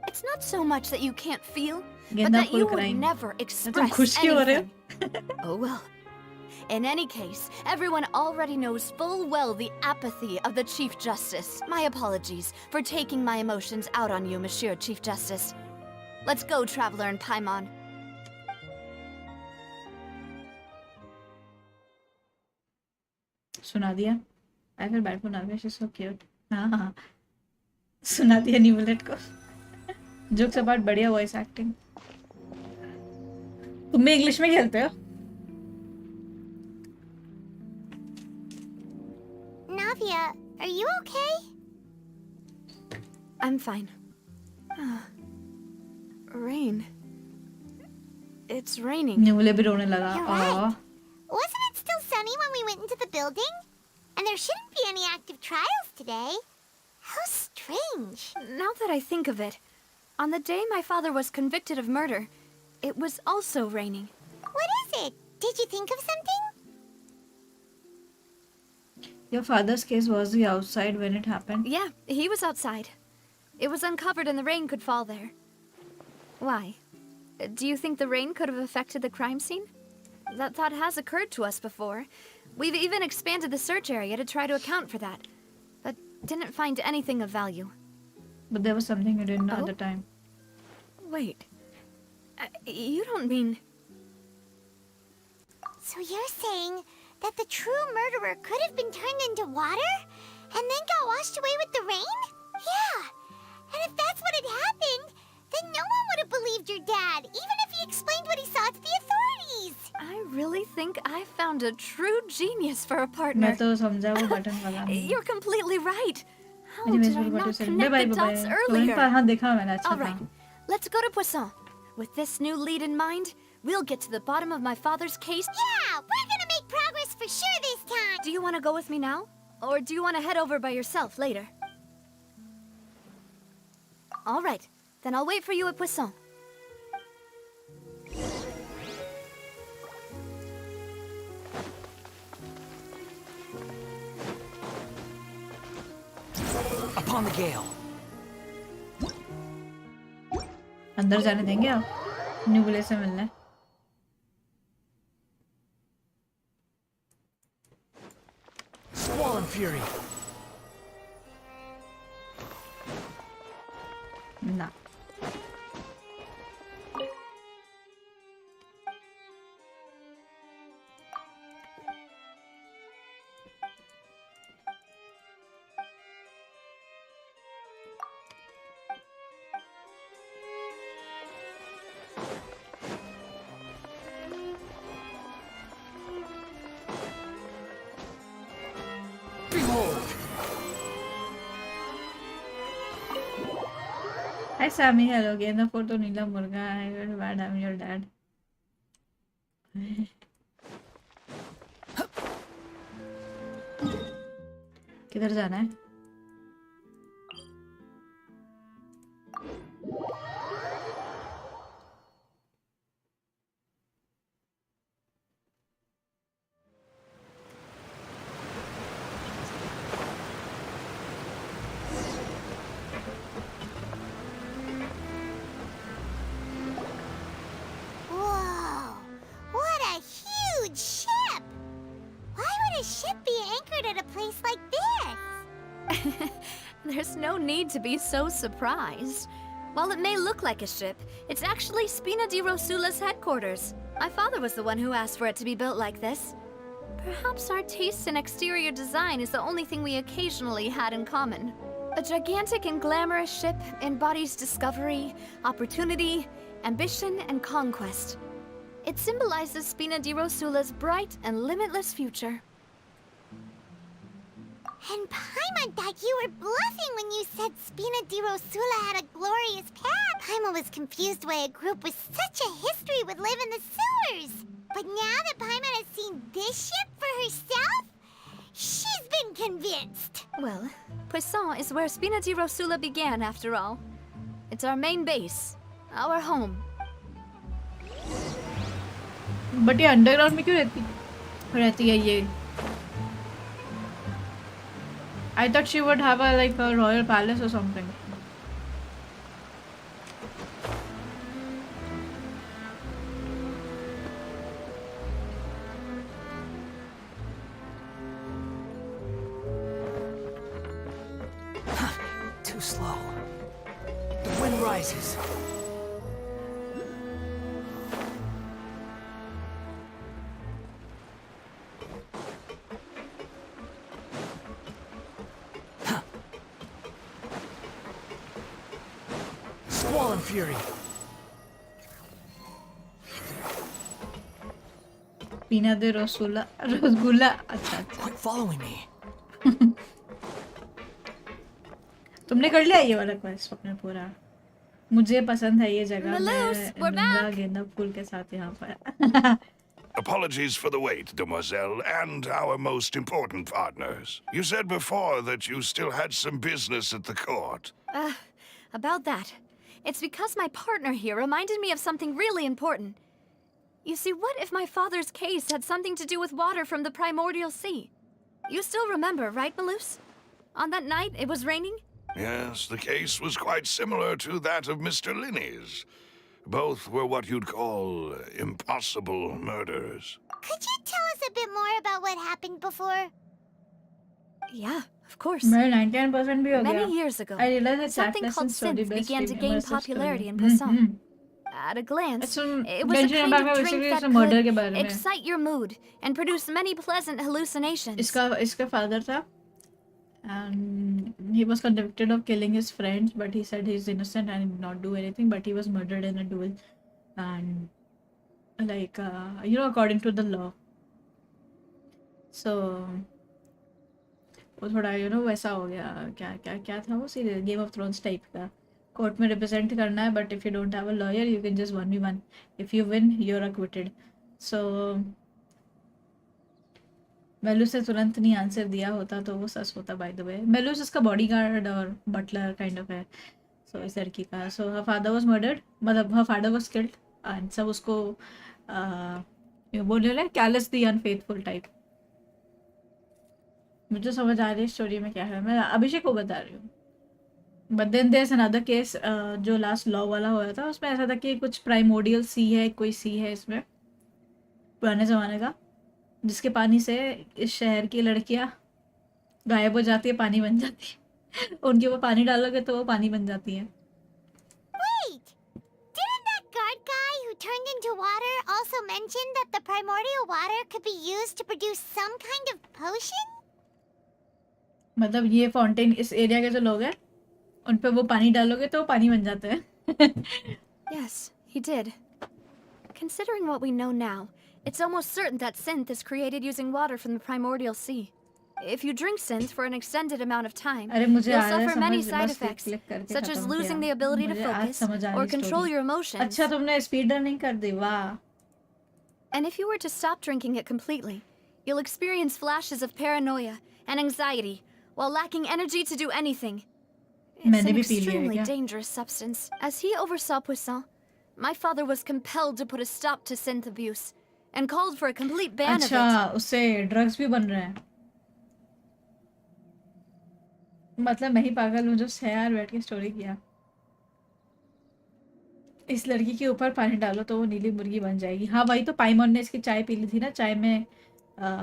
It's not so much that you can't feel, but Genda that full you would crying. never तुम express खुश क्यों हो रहे हो? anything. Oh well. In any case, everyone already knows full well the apathy of the Chief Justice. My apologies for taking my emotions out on you, Monsieur Chief Justice. Let's go, Traveler and Paimon. सुना दिया? I feel bad for Navya, she's so cute. हाँ सुना दिया न्यूलेट को. Jokes about बढ़िया voice acting. तुम भी English में खेलते हो? Navia, are you okay? I'm fine. Rain. It's raining. न्यूले भी रोने लगा. You're right. Wasn't it still sunny when we went into the building? And there shouldn't be any active trials today. How strange. Now that I think of it, on the day my father was convicted of murder, it was also raining. What is it? Did you think of something? Your father's case was he outside when it happened? Yeah, he was outside. It was uncovered and the rain could fall there. Why? Do you think the rain could have affected the crime scene? That thought has occurred to us before. We've even expanded the search area to try to account for that, but didn't find anything of value. But there was something you didn't know at the time. Wait. You don't mean... So you're saying that the true murderer could have been turned into water and then got washed away with the rain? Yeah. And if that's what had happened, then no one would have believed your dad, even if he explained what he saw to the authorities. I really think I found a true genius for a partner. मैं तो समझा वो button वाला नहीं. You're completely right. How Anyways, did I we'll go not to connect the dots earlier? हाँ देखा मैंने अच्छा All था. right, let's go to Poisson. With this new lead in mind, we'll get to the bottom of my father's case. Yeah, we're gonna make progress for sure this time. Do you want to go with me now? Or do you want to head over by yourself later? All right, then I'll wait for you at Poisson. upon the gale. अंदर जाने देंगे आप न्यूबले से मिलने Squall and fury. ना Hi Sammy, hello again. The photo Neela Murga. I feel bad. I'm your dad. किधर जाना है? Whoa! What a huge ship! Why would a ship be anchored at a place like this? There's no need to be so surprised. While it may look like a ship, it's actually Spina di Rosula's headquarters. My father was the one who asked for it to be built like this. Perhaps our taste in exterior design is the only thing we occasionally had in common. A gigantic and glamorous ship embodies discovery, opportunity, ambition, and conquest. It symbolizes Spina di Rosula's bright and limitless future. And Paimon thought you were bluffing when you said Spina di Rosula had a glorious past. Paimon was confused why a group with such a history would live in the sewers. But now that Paimon has seen this ship for herself, she's been convinced. Well, Poisson is where Spina di Rosula began, after all. It's our main base, our home. But ये underground में क्यों रहती है ये? I thought she would have a royal palace or something. Too slow. The wind rises. Squall and fury. Spina di Rosula, rasgulla अच्छा Quit following me. तुमने कर लिया ये वाला क्वेस्ट अपने पूरा मुझे पसंद है ये जगह Malus, we're back. गेंदा फूल के साथ यहाँ पर Apologies for the wait, demoiselle, and our most important partners. You said before that you still had some business at the court. About that. It's because my partner here reminded me of something really important. You see, what if my father's case had something to do with water from the primordial sea? You still remember, right, Malus? On that night, it was raining? Yes, the case was quite similar to that of Mr. Linney's. Both were what you'd call impossible murders. Could you tell us a bit more about what happened before? Yeah, of course. मेरा 99% भी हो गया Many years ago, I realized that something Chatlass called and Story synth Best began to gain Immersive Story. popularity in Poisson. At a glance, So, it was a Genshin kind Impact of में drink basically that इसमें murder के could बारे में excite your mood and produce many pleasant hallucinations. इसका father था and he was convicted of killing his friends but he said he's innocent and he did not do anything but he was murdered in a duel and according to the law so वो थोड़ा वैसा हो गया क्या था वो serial game of thrones type का court में रिप्रेजेंट करना है but if you don't have a lawyer you can just 1v1 if you win you are acquitted so मेलूस ने तुरंत नहीं आंसर दिया होता तो वो सच होता बाय द वे मेलूस इसका बॉडीगार्ड और बटलर काइंड ऑफ है सो इस लड़की का सो हर फादर वाज मर्डर्ड मतलब her father was killed and सब उसको बोल रहे कैलस द अनफेथफुल टाइप मुझे समझ आ रही है स्टोरी में क्या है मैं अभिषेक को बता रही हूँ but then there is another case जो लास्ट लॉ वाला हुआ था, उसमें ऐसा था कि कुछ प्राइमोडियल सी है, कोई सी है इसमें पुराने ज़माने का, जिसके पानी से इस शहर की लड़कियां गायब हो जाती है, पानी बन जाती है। उनके ऊपर पानी डालोगे तो वो पानी बन जाती है। Wait! Didn't that guard guy who turned into water also mention that the primordial water could be used to produce some kind of potion? मतलब ये फाउंटेन इस एरिया के जो लोग हैं उन पे वो पानी डालोगे तो वो पानी बन जाते हैं। Yes, he did. Considering what we know now, it's almost certain that synth is created using water from the primordial sea. If you drink synth for an extended amount of time, अरे मुझे you'll आ रहा है suffer many समझ, side बस effects, click करके such as खत्म losing the किया। ability to मुझे आज focus समझ आ or रही control story। your emotions. अच्छा तुमने स्पीड रनिंग कर दी, वाह। And if you were to stop drinking it completely, you'll experience flashes of paranoia and anxiety while lacking energy to do anything. It's मैंने an भी P लिया है extremely क्या? dangerous substance. As he oversaw Poisson, my father was compelled to put a stop to synth abuse and called for a complete ban of अच्छा it. उससे drugs भी बन रहे हैं। मतलब मैं ही पागल हूँ जो 6 यार बैठ के स्टोरी किया। इस लड़की के ऊपर पानी डालो तो वो नीली मुर्गी बन जाएगी। हाँ भाई, तो पाइमोन ने इसकी चाय पी ली थी ना, चाय में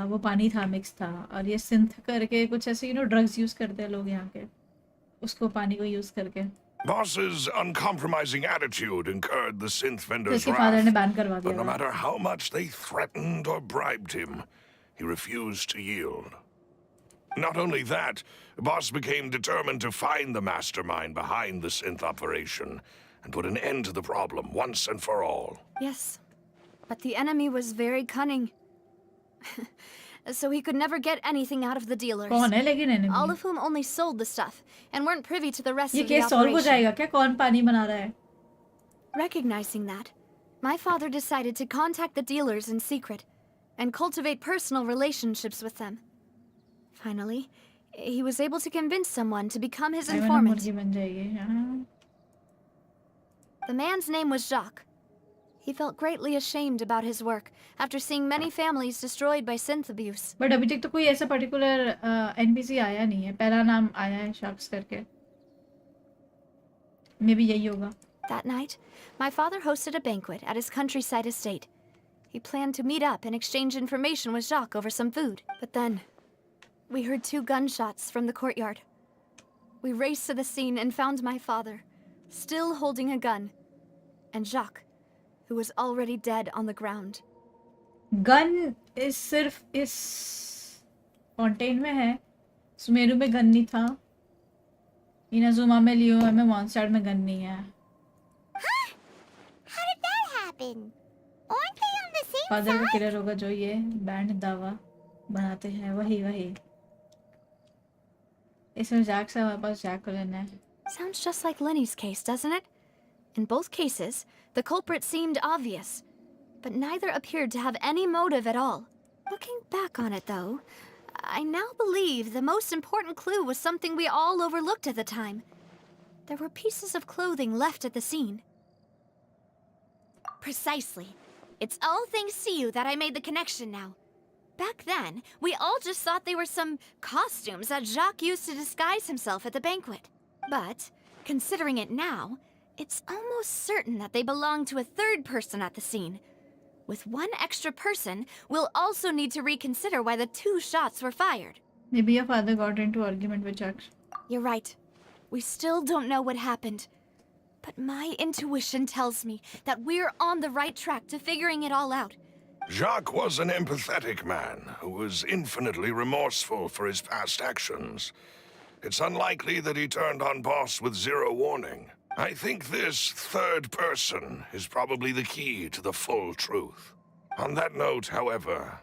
वो पानी था, मिक्स था, और ये सिंथ करके कुछ ऐसे ड्रग्स यूज करते हैं लोग यहाँ के, उसको पानी को यूज करके। Boss's uncompromising attitude incurred the synth तो vendor's इसके फादर ने wrath, बैन करवा but no दिया था। matter how much they threatened or bribed him, he refused to yield. Not only that, Boss became determined to find the mastermind behind the synth operation and put an end to the problem once and for all. Yes, but the enemy was very cunning. So he could never get anything out of the dealers. कौन है लेकिन enemy? All of whom only sold the stuff and weren't privy to the rest ये of the case solve हो operation. जाएगा क्या? कौन पानी बना रहा है? Recognizing that, my father decided to contact the dealers in secret and cultivate personal relationships with them. Finally, he was able to convince someone to become his पाइमोन informant. मुर्गी बन जाएगी। हाँ। The man's name was Jacques. He felt greatly ashamed about his work after seeing many families destroyed by synth abuse. But अभी तक तो कोई ऐसा particular NPC आया नहीं है, पहला नाम आया है शख्स करके, मे बी यही होगा। That night, my father hosted a banquet at his countryside estate. He planned to meet up and exchange information with Jacques over some food. But then, we heard 2 gunshots from the courtyard. We raced to the scene and found my father, still holding a gun, and Jacques, who was already dead on the ground. Gun इस सिर्फ इस Fontaine में है, सुमेरु में gun नहीं था, Inazuma में लियो में मॉन्स्टर में गन नहीं है। Huh? How did that happen? Aren't they on the same father का side? किलर होगा जो ये बैंड दावा बनाते हैं, वही इसमें जैक से हमारे पास जैक को लेना है। Sounds just like Lenny's case, doesn't it? In both cases, the culprit seemed obvious, but neither appeared to have any motive at all. Looking back on it, though, I now believe the most important clue was something we all overlooked at the time. There were pieces of clothing left at the scene. Precisely. It's all thanks to you that I made the connection now. Back then, we all just thought they were some costumes that Jacques used to disguise himself at the banquet. But, considering it now, it's almost certain that they belong to a third person at the scene. With one extra person, we'll also need to reconsider why the 2 shots were fired. Maybe your father got into argument with Jack. You're right. We still don't know what happened. But my intuition tells me that we're on the right track to figuring it all out. Jacques was an empathetic man who was infinitely remorseful for his past actions. It's unlikely that he turned on Boss with zero warning. I think this third person is probably the key to the full truth. On that note, however,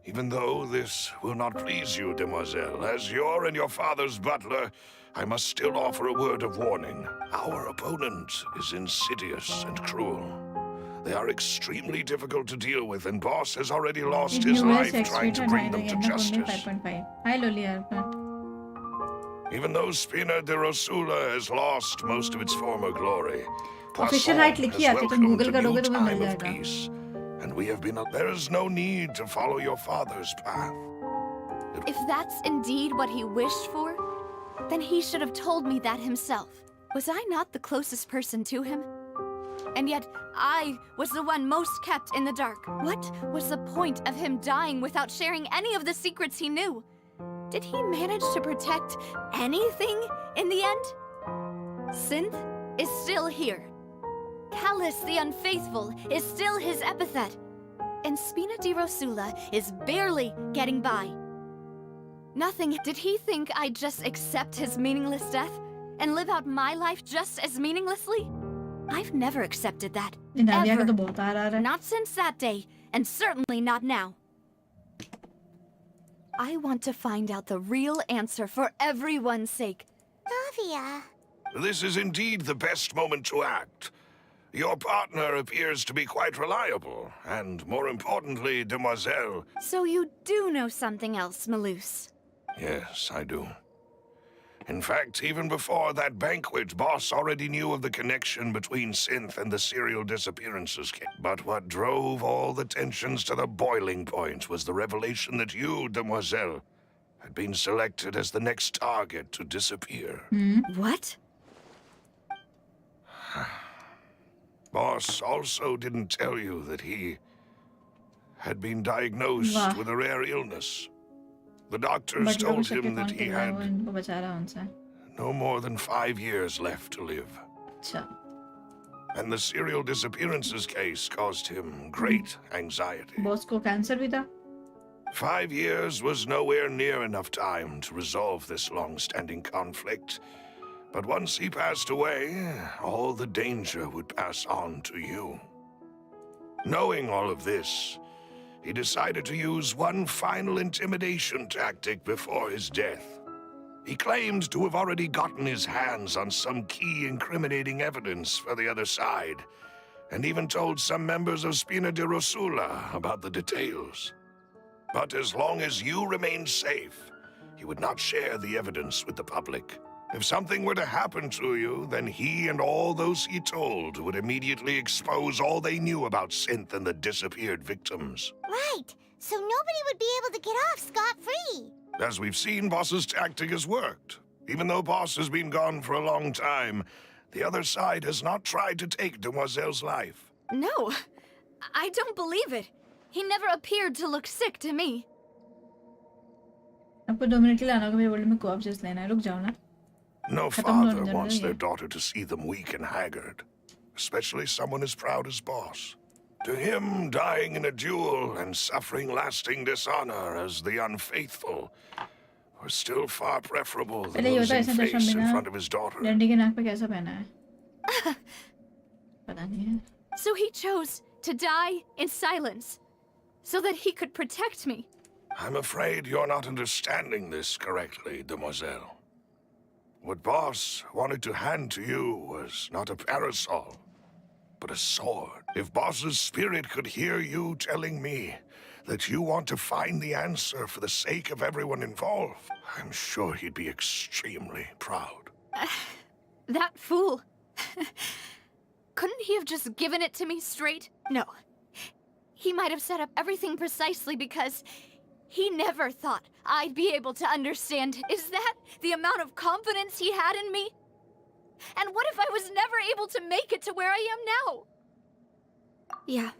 even though this will not please you, demoiselle, as you're and your father's butler, I must still offer a word of warning. Our opponent is insidious and cruel. They are extremely difficult to deal with, and Boss has already lost his life trying to bring them to justice. 5.5. Hi, Loli Arpent. Even though Spina de Rosula has lost most of its former glory, Official Poisson height लिखी has आती है, तुम welcomed Google a new करोगे तो तुम्हें time mill of जाएगा। peace, and we have been. There is no need to follow your father's path. If that's indeed what he wished for, Then he should have told me that himself. Was I not the closest person to him? And yet, I was the one most kept in the dark. What was the point of him dying without sharing any of the secrets he knew? Did he manage to protect anything in the end? Synth is still here. Callus the Unfaithful is still his epithet. And Spina di Rosula is barely getting by. Nothing. Did he think I'd just accept his meaningless death and live out my life just as meaninglessly? I've never accepted that. नाविया का Ever. तो बहुत आ रहा है. Not since that day, and certainly not now. I want to find out the real answer for everyone's sake. Navia. This is indeed the best moment to act. Your partner appears to be quite reliable, and more importantly, Demoiselle. So you do know something else, Malus. Yes, I do. In fact, even before that banquet, Boss already knew of the connection between Synth and the serial disappearances case. But what drove all the tensions to the boiling point was the revelation that you, Demoiselle, had been selected as the next target to disappear. What? Boss also didn't tell you that he had been diagnosed Wow. with a rare illness. The doctors But told लोग him कौन that he कर रहा है, वो had इनको बचा रहा है उनसे. no more than 5 years left to live. अच्छा. And the serial disappearances case caused him great anxiety. Boss को कैंसर भी था. 5 years was nowhere near enough time to resolve this long-standing conflict. But once he passed away, all the danger would pass on to you. Knowing all of this, he decided to use one final intimidation tactic before his death. He claimed to have already gotten his hands on some key incriminating evidence for the other side, and even told some members of Spina di Rosula about the details. But as long as you remained safe, he would not share the evidence with the public. If something were to happen to you, then he and all those he told would immediately expose all they knew about Synth and the disappeared victims. Right. So nobody would be able to get off scot-free. As we've seen, Boss's tactic has worked. Even though Boss has been gone for a long time, the other side has not tried to take Demoiselle's life. No, I don't believe it. He never appeared to look sick to me. आपको 2 minute के लिए आना होगा मेरे world में को-op just लेना है. रुक जाओ ना. No Khatam father ho wants jana their ye. daughter to see them weak and haggard, especially someone as proud as Boss. To him, dying in a duel and suffering lasting dishonor as the unfaithful were still far preferable than पहले ये बता losing ऐसा चश्मा face in बिना front of his daughter. डंडी के नाक पे कैसा पहना है? पता नहीं है. So he chose to die in silence, so that he could protect me. I'm afraid you're not understanding this correctly, Demoiselle. What Boss wanted to hand to you was not a parasol, but a sword. If Boss's spirit could hear you telling me that you want to find the answer for the sake of everyone involved, I'm sure he'd be extremely proud. That fool. Couldn't he have just given it to me straight? No. He might have set up everything precisely because he never thought I'd be able to understand. Is that the amount of confidence he had in me? And what if I was never able to make it to where I am now? Yeah.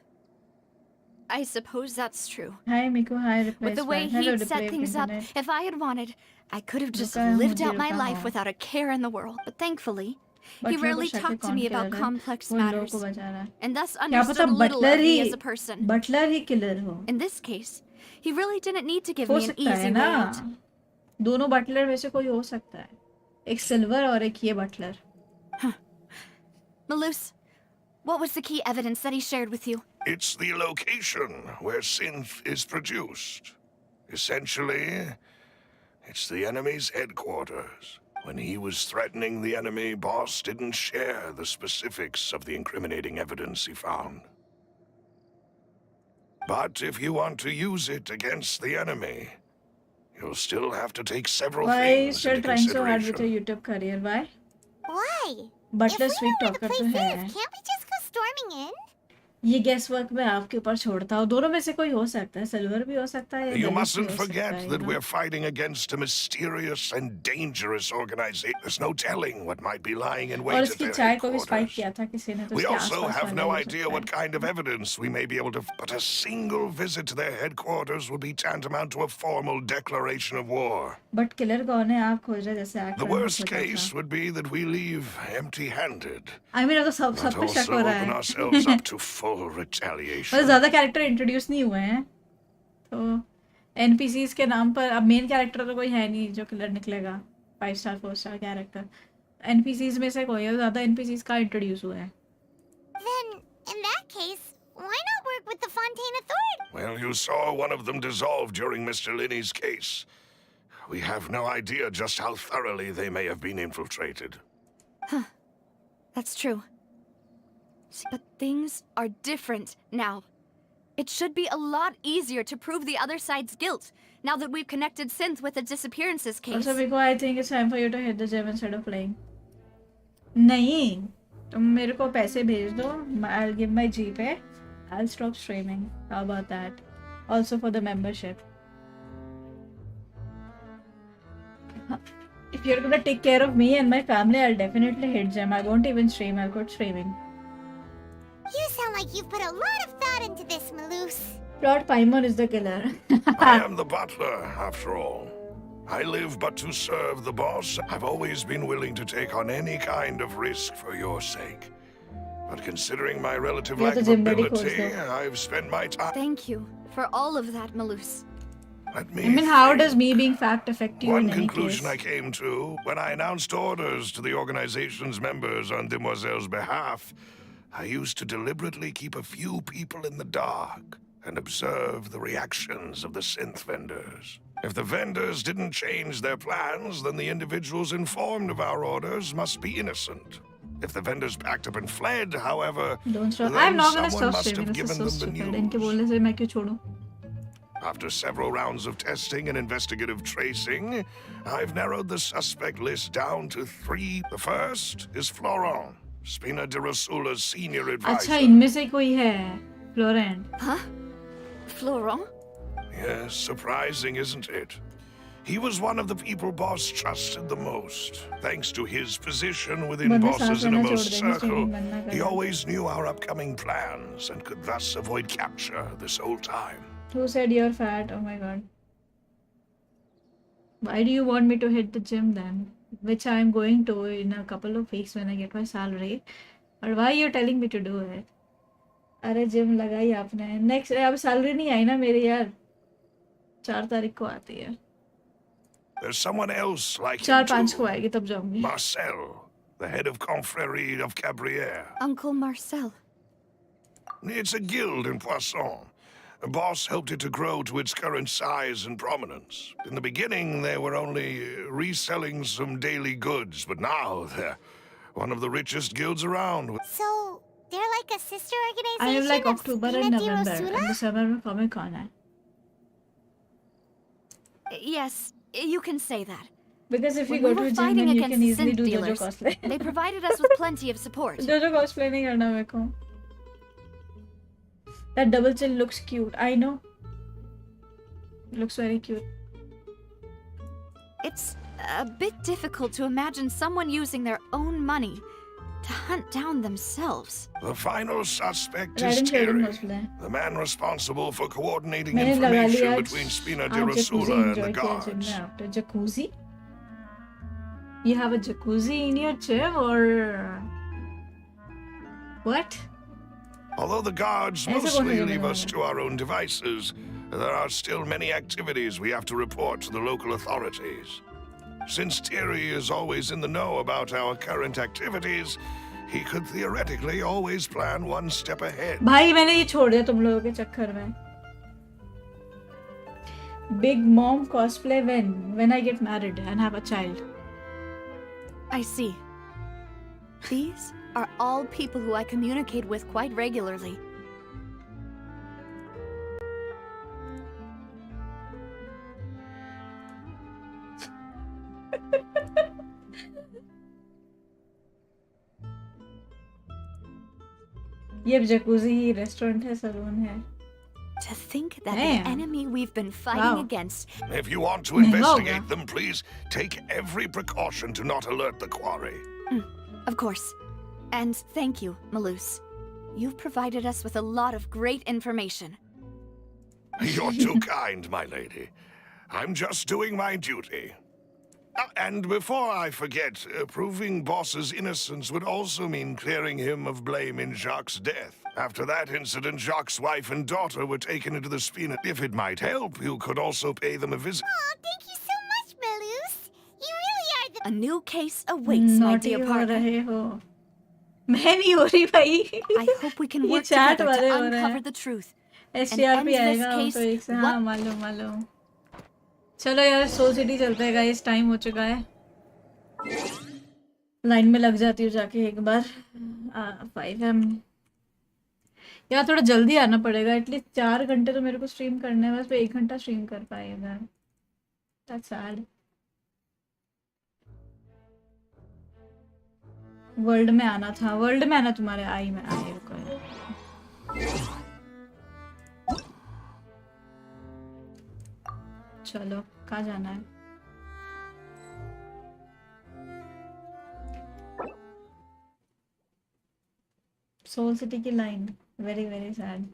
I suppose that's true. Hi Miko, hi replace. With the way Hello, he'd set replay things up, internet. if I had wanted, I could have just रुका lived हूँ, out my रुका life हूँ. without a care in the world. But thankfully, he Butler rarely को शक है talked to कौन me killer about है. complex उन लोगों matters, को बचा रहा है. and thus क्या पता understood little butler of me ही as a person. बटलर ही किलर हो. In this case, he really didn't need to give हो me an सकता है easy way ना. out. दोनों बटलर में से कोई हो सकता है. एक सिल्वर और एक ये Buttler. Malus, what was the key evidence that he shared with you? It's the location where synth is produced. Essentially, it's the enemy's headquarters. When he was threatening the enemy, Boss didn't share the specifics of the incriminating evidence he found. But if you want to use it against the enemy, you'll still have to take several Why things still into trying so hard with your consideration. YouTube career? Why? Why? Butler if we sweet know where the talker place तो is, है. can't we just go storming in? ये guess work मैं आपके ऊपर छोड़ता हूँ, दोनों में से कोई हो सकता है, सिल्वर भी हो सकता है या You गलत भी mustn't हो सकता forget है, that we're fighting against a mysterious and dangerous organization. There's no telling what might be lying in और wait at इसकी their चाय को भी स्पाइक headquarters. किया था किसी ने, तो We इसके also आसपास have वाला no ही हो idea सकता what है। kind of evidence we may be able to. But a single visit to their headquarters would be tantamount to a formal declaration of war. But killer कौन है, आप खोज रहे जैसे The एक्टर ने worst खोजा case था। would be that we leave empty-handed, I mean तो सब but पे शक also हो रहा open है। ourselves up to full मतलब retaliation. ज्यादा कैरेक्टर इंट्रोड्यूस नहीं हुए हैं, तो एनपीसीज के नाम पर अब मेन कैरेक्टर तो कोई है नहीं जो किलर निकलेगा, 5 स्टार 4 स्टार कैरेक्टर। एनपीसीज में से कोई है, ज्यादा एनपीसीज का इंट्रोड्यूस हुआ है। Then, in that case, why not work with the Fontaine Authority? Well, you saw one of them dissolve during Mr. Linney's case. We have no idea just how thoroughly they may have been infiltrated. That's true. But things are different now. It should be a lot easier to prove the other side's guilt, now that we've connected Synth with the disappearances case. Also, because I think it's time for you to hit the gym instead of playing. नहीं, तुम मेरे को पैसे भेज दो, I'll give my Gpay, I'll stop streaming. How about that? Also for the membership. If you're gonna take care of me and my family, I'll definitely hit gym. I won't even stream, I'll quit streaming. You sound like you've put a lot of thought into this, Maloose. Lord Paimon is the killer. I am the butler, after all. I live but to serve the boss. I've always been willing to take on any kind of risk for your sake. But considering my relative Yeah, lack the of gym buddy ability, goes there. I've spent my time. Thank you for all of that, Maloose. Let me I mean, how think. does me being fact affect you One in any conclusion I case? came to when I announced orders to the organization's members on Demoiselle's behalf, I used to deliberately keep a few people in the dark and observe the reactions of the synth vendors. If the vendors didn't change their plans, then the individuals informed of our orders must be innocent. If the vendors packed up and fled, however, Don't stop. then I'm not gonna someone stop must streaming. have This is given so them the stupid. news. इनके बोलने से मैं क्यों छोड़ूं? After several rounds of testing and investigative tracing, I've narrowed the suspect list down to 3. The first is Florent, Spina de Rosula's senior अच्छा, advisor. इनमें से कोई है, Florent. Huh? Florent? Yes, surprising, isn't it? He was one of the people Boss trusted the most. Thanks to his position within बंदा Boss's सांस लेना छोड़ innermost देंगे, circle, streaming बंद ना he करें. always knew our upcoming plans and could thus avoid capture this whole time. Who said you're fat? Oh my god. Why do you want me to hit the gym then? Which I'm going to in a couple of weeks when I get my salary. But why are you telling me to do it? अरे gym लगाई आपने. Next अब salary नहीं आई ना मेरी यार. 4 तारीख को आती है. There's someone else like him 4-5 को too. आएगी तब जाऊंगी. Marcel, the head of Confrérie of Cabrières. Uncle Marcel. It's a guild in Poisson. Boss helped it to grow to its current size and prominence. In the beginning, they were only reselling some daily goods, but now they're one of the richest guilds around. So, they're like a sister organization I have like of October Spina and di November. Rosula? And December में Comic Con है. Yes, you can say that. Because if you When go we to were a gym, fighting then you against can easily synth do Jojo dealers, cosplay. they provided us with plenty of support. Jojo cosplay नहीं करना मेरे को. That double chin looks cute. I know. Looks very cute. It's a bit difficult to imagine someone using their own money to hunt down themselves. The final suspect Riding is trading Thierry, cosplay. the man responsible for coordinating मैंने लगा लिया information आज between Spina आज de jacuzzi Rosula and enjoy the किया gym guards. में after jacuzzi. You have a jacuzzi in your gym or what? Although the guards ऐसा कौन सा mostly gym leave है us to our own devices, there are still many activities we have to report to the local authorities. Since Thierry is always in the know about our current activities, he could theoretically always plan one step ahead. भाई मैंने ये छोड़ दिया तुम लोगों के चक्कर में. Big mom cosplay when I get married and have a child. I see. These are all people who I communicate with quite regularly. ये जकूजी रेस्टोरेंट है, सलून है। To think that Damn. the enemy we've been fighting Wow. against. If you want to Mahanga hoga. investigate them, please take every precaution to not alert the quarry. Of course. And thank you, Malus. You've provided us with a lot of great information. You're too kind, my lady. I'm just doing my duty. And before I forget, proving Boss's innocence would also mean clearing him of blame in Jacques' death. After that incident, Jacques' wife and daughter were taken into the Spina. If it might help, you could also pay them a visit. Oh, thank you so much, Malus. You really are the... A new case awaits, my naughty dear हो partner. रहे हो। मैं नहीं हो रही भाई। I hope we can ये work chat together वाले to हो रहे हैं। uncover the truth. STRP end this आएगा case तो एक से, हाँ one- मालूम। चलो यार सोल सिटी चलते हैं गाइस, टाइम हो चुका है। लाइन में लग जाती हूँ जाके एक बार। 5 यार थोड़ा जल्दी आना पड़ेगा, एटलीस्ट 4 घंटे तो मेरे को स्ट्रीम करना है, बस मैं 1 घंटा स्ट्रीम कर पाई इधर। That's sad. वर्ल्ड में आना था, वर्ल्ड में आना तुम्हारे आई में आई रुको यार। चलो कहाँ जाना है? सोल सिटी की लाइन, वेरी वेरी सैड।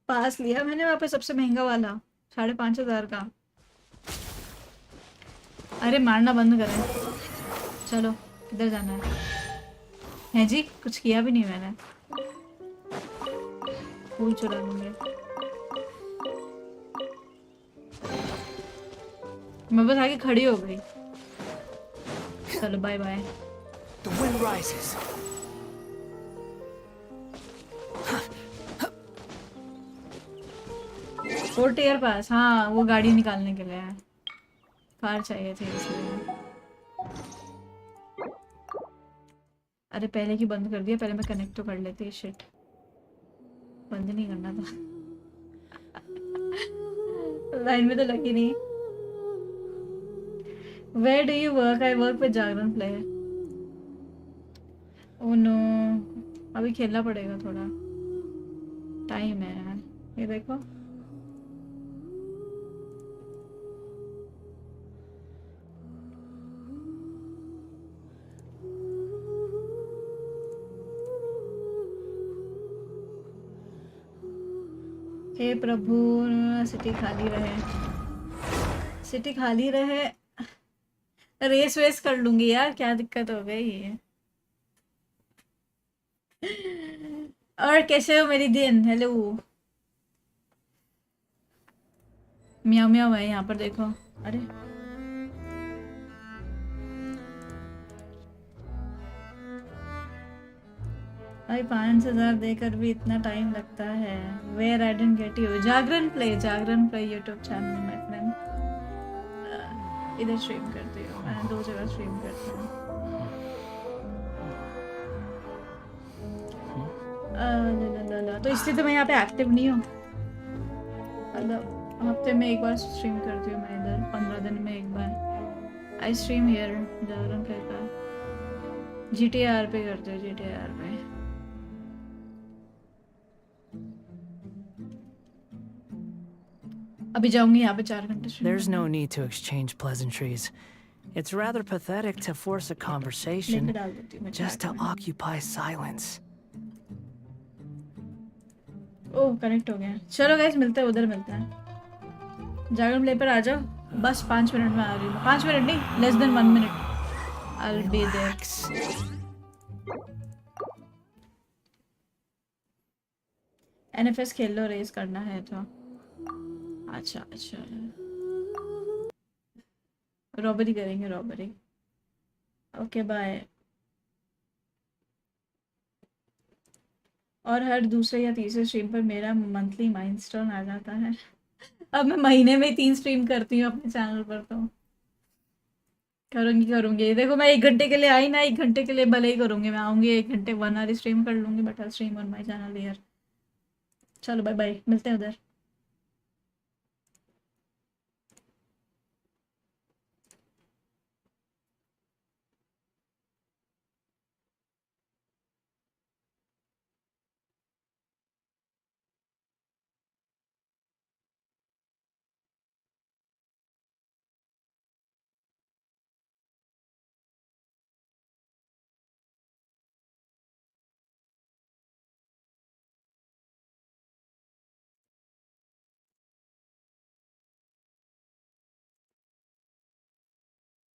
पास लिया मैंने वहाँ पे सबसे महंगा वाला 5,500 का। अरे मारना बंद करें। चलो किधर जाना है जी? कुछ किया भी नहीं मैंने। फूल चुरा लूंगे मैं, बस आके खड़ी हो गई। चलो bye bye. The wind rises. 4 tier pass, हाँ वो गाड़ी निकालने के लिए है। कार चाहिए थी इसलिए। अरे पहले की बंद कर दिया, पहले मैं कनेक्ट तो कर लेती। शिट, बंद नहीं करना था। लाइन में तो लगी नहीं। Where do you work? I work with Jagran play. Oh no, अभी खेलना पड़ेगा थोड़ा, टाइम है यार। ये देखो हे प्रभु, सिटी खाली रहे, सिटी खाली रहे। रेस वेस कर लूंगी यार, क्या दिक्कत हो गई है। और कैसे हो मेरी दिन? हेलो म्याऊ म्याऊ है यहाँ पर, देखो। अरे भाई 5,000 देकर भी इतना टाइम लगता है। Where I didn't get you. Jagran play YouTube channel my friend. इधर स्ट्रीम करती हूँ मैं, 2 जगह स्ट्रीम करती हूँ। तो इसलिए तो मैं यहाँ पे एक्टिव नहीं हूँ। मतलब हफ्ते में एक बार स्ट्रीम करती हूँ मैं इधर, 15 दिन में एक बार। आई स्ट्रीम हियर जागरण प्ले का। GTR पे करती हूँ, GTR पे। अभी जाऊंगी यहाँ पे 4 घंटे stream There's no करने। need to exchange pleasantries. It's rather pathetic to force a conversation link डाल देती हूँ मैं just chat to में। occupy silence. ओह कनेक्ट हो गया। चलो गाइस मिलते हैं, उधर मिलते हैं। जागरण प्ले पर आ जाओ, बस 5 मिनट में आ रही हूँ। 5 मिनट नहीं, less than 1 minute. I'll be there. NFS खेल लो, रेस करना है तो। अच्छा अच्छा, रॉबरी करेंगे, रॉबरी। Okay bye. और हर दूसरे या तीसरे स्ट्रीम पर मेरा मंथली माइलस्टोन आ जाता है। अब मैं महीने में 3 स्ट्रीम करती हूँ अपने चैनल पर, तो करूँगी। देखो मैं 1 घंटे के लिए आई ना, 1 घंटे के लिए भले ही करूँगी। मैं आऊँगी 1 घंटे 1 आवर स्ट्रीम कर लूँगी, but I stream on my channel here. चलो बाय बाय, मिलते हैं उधर।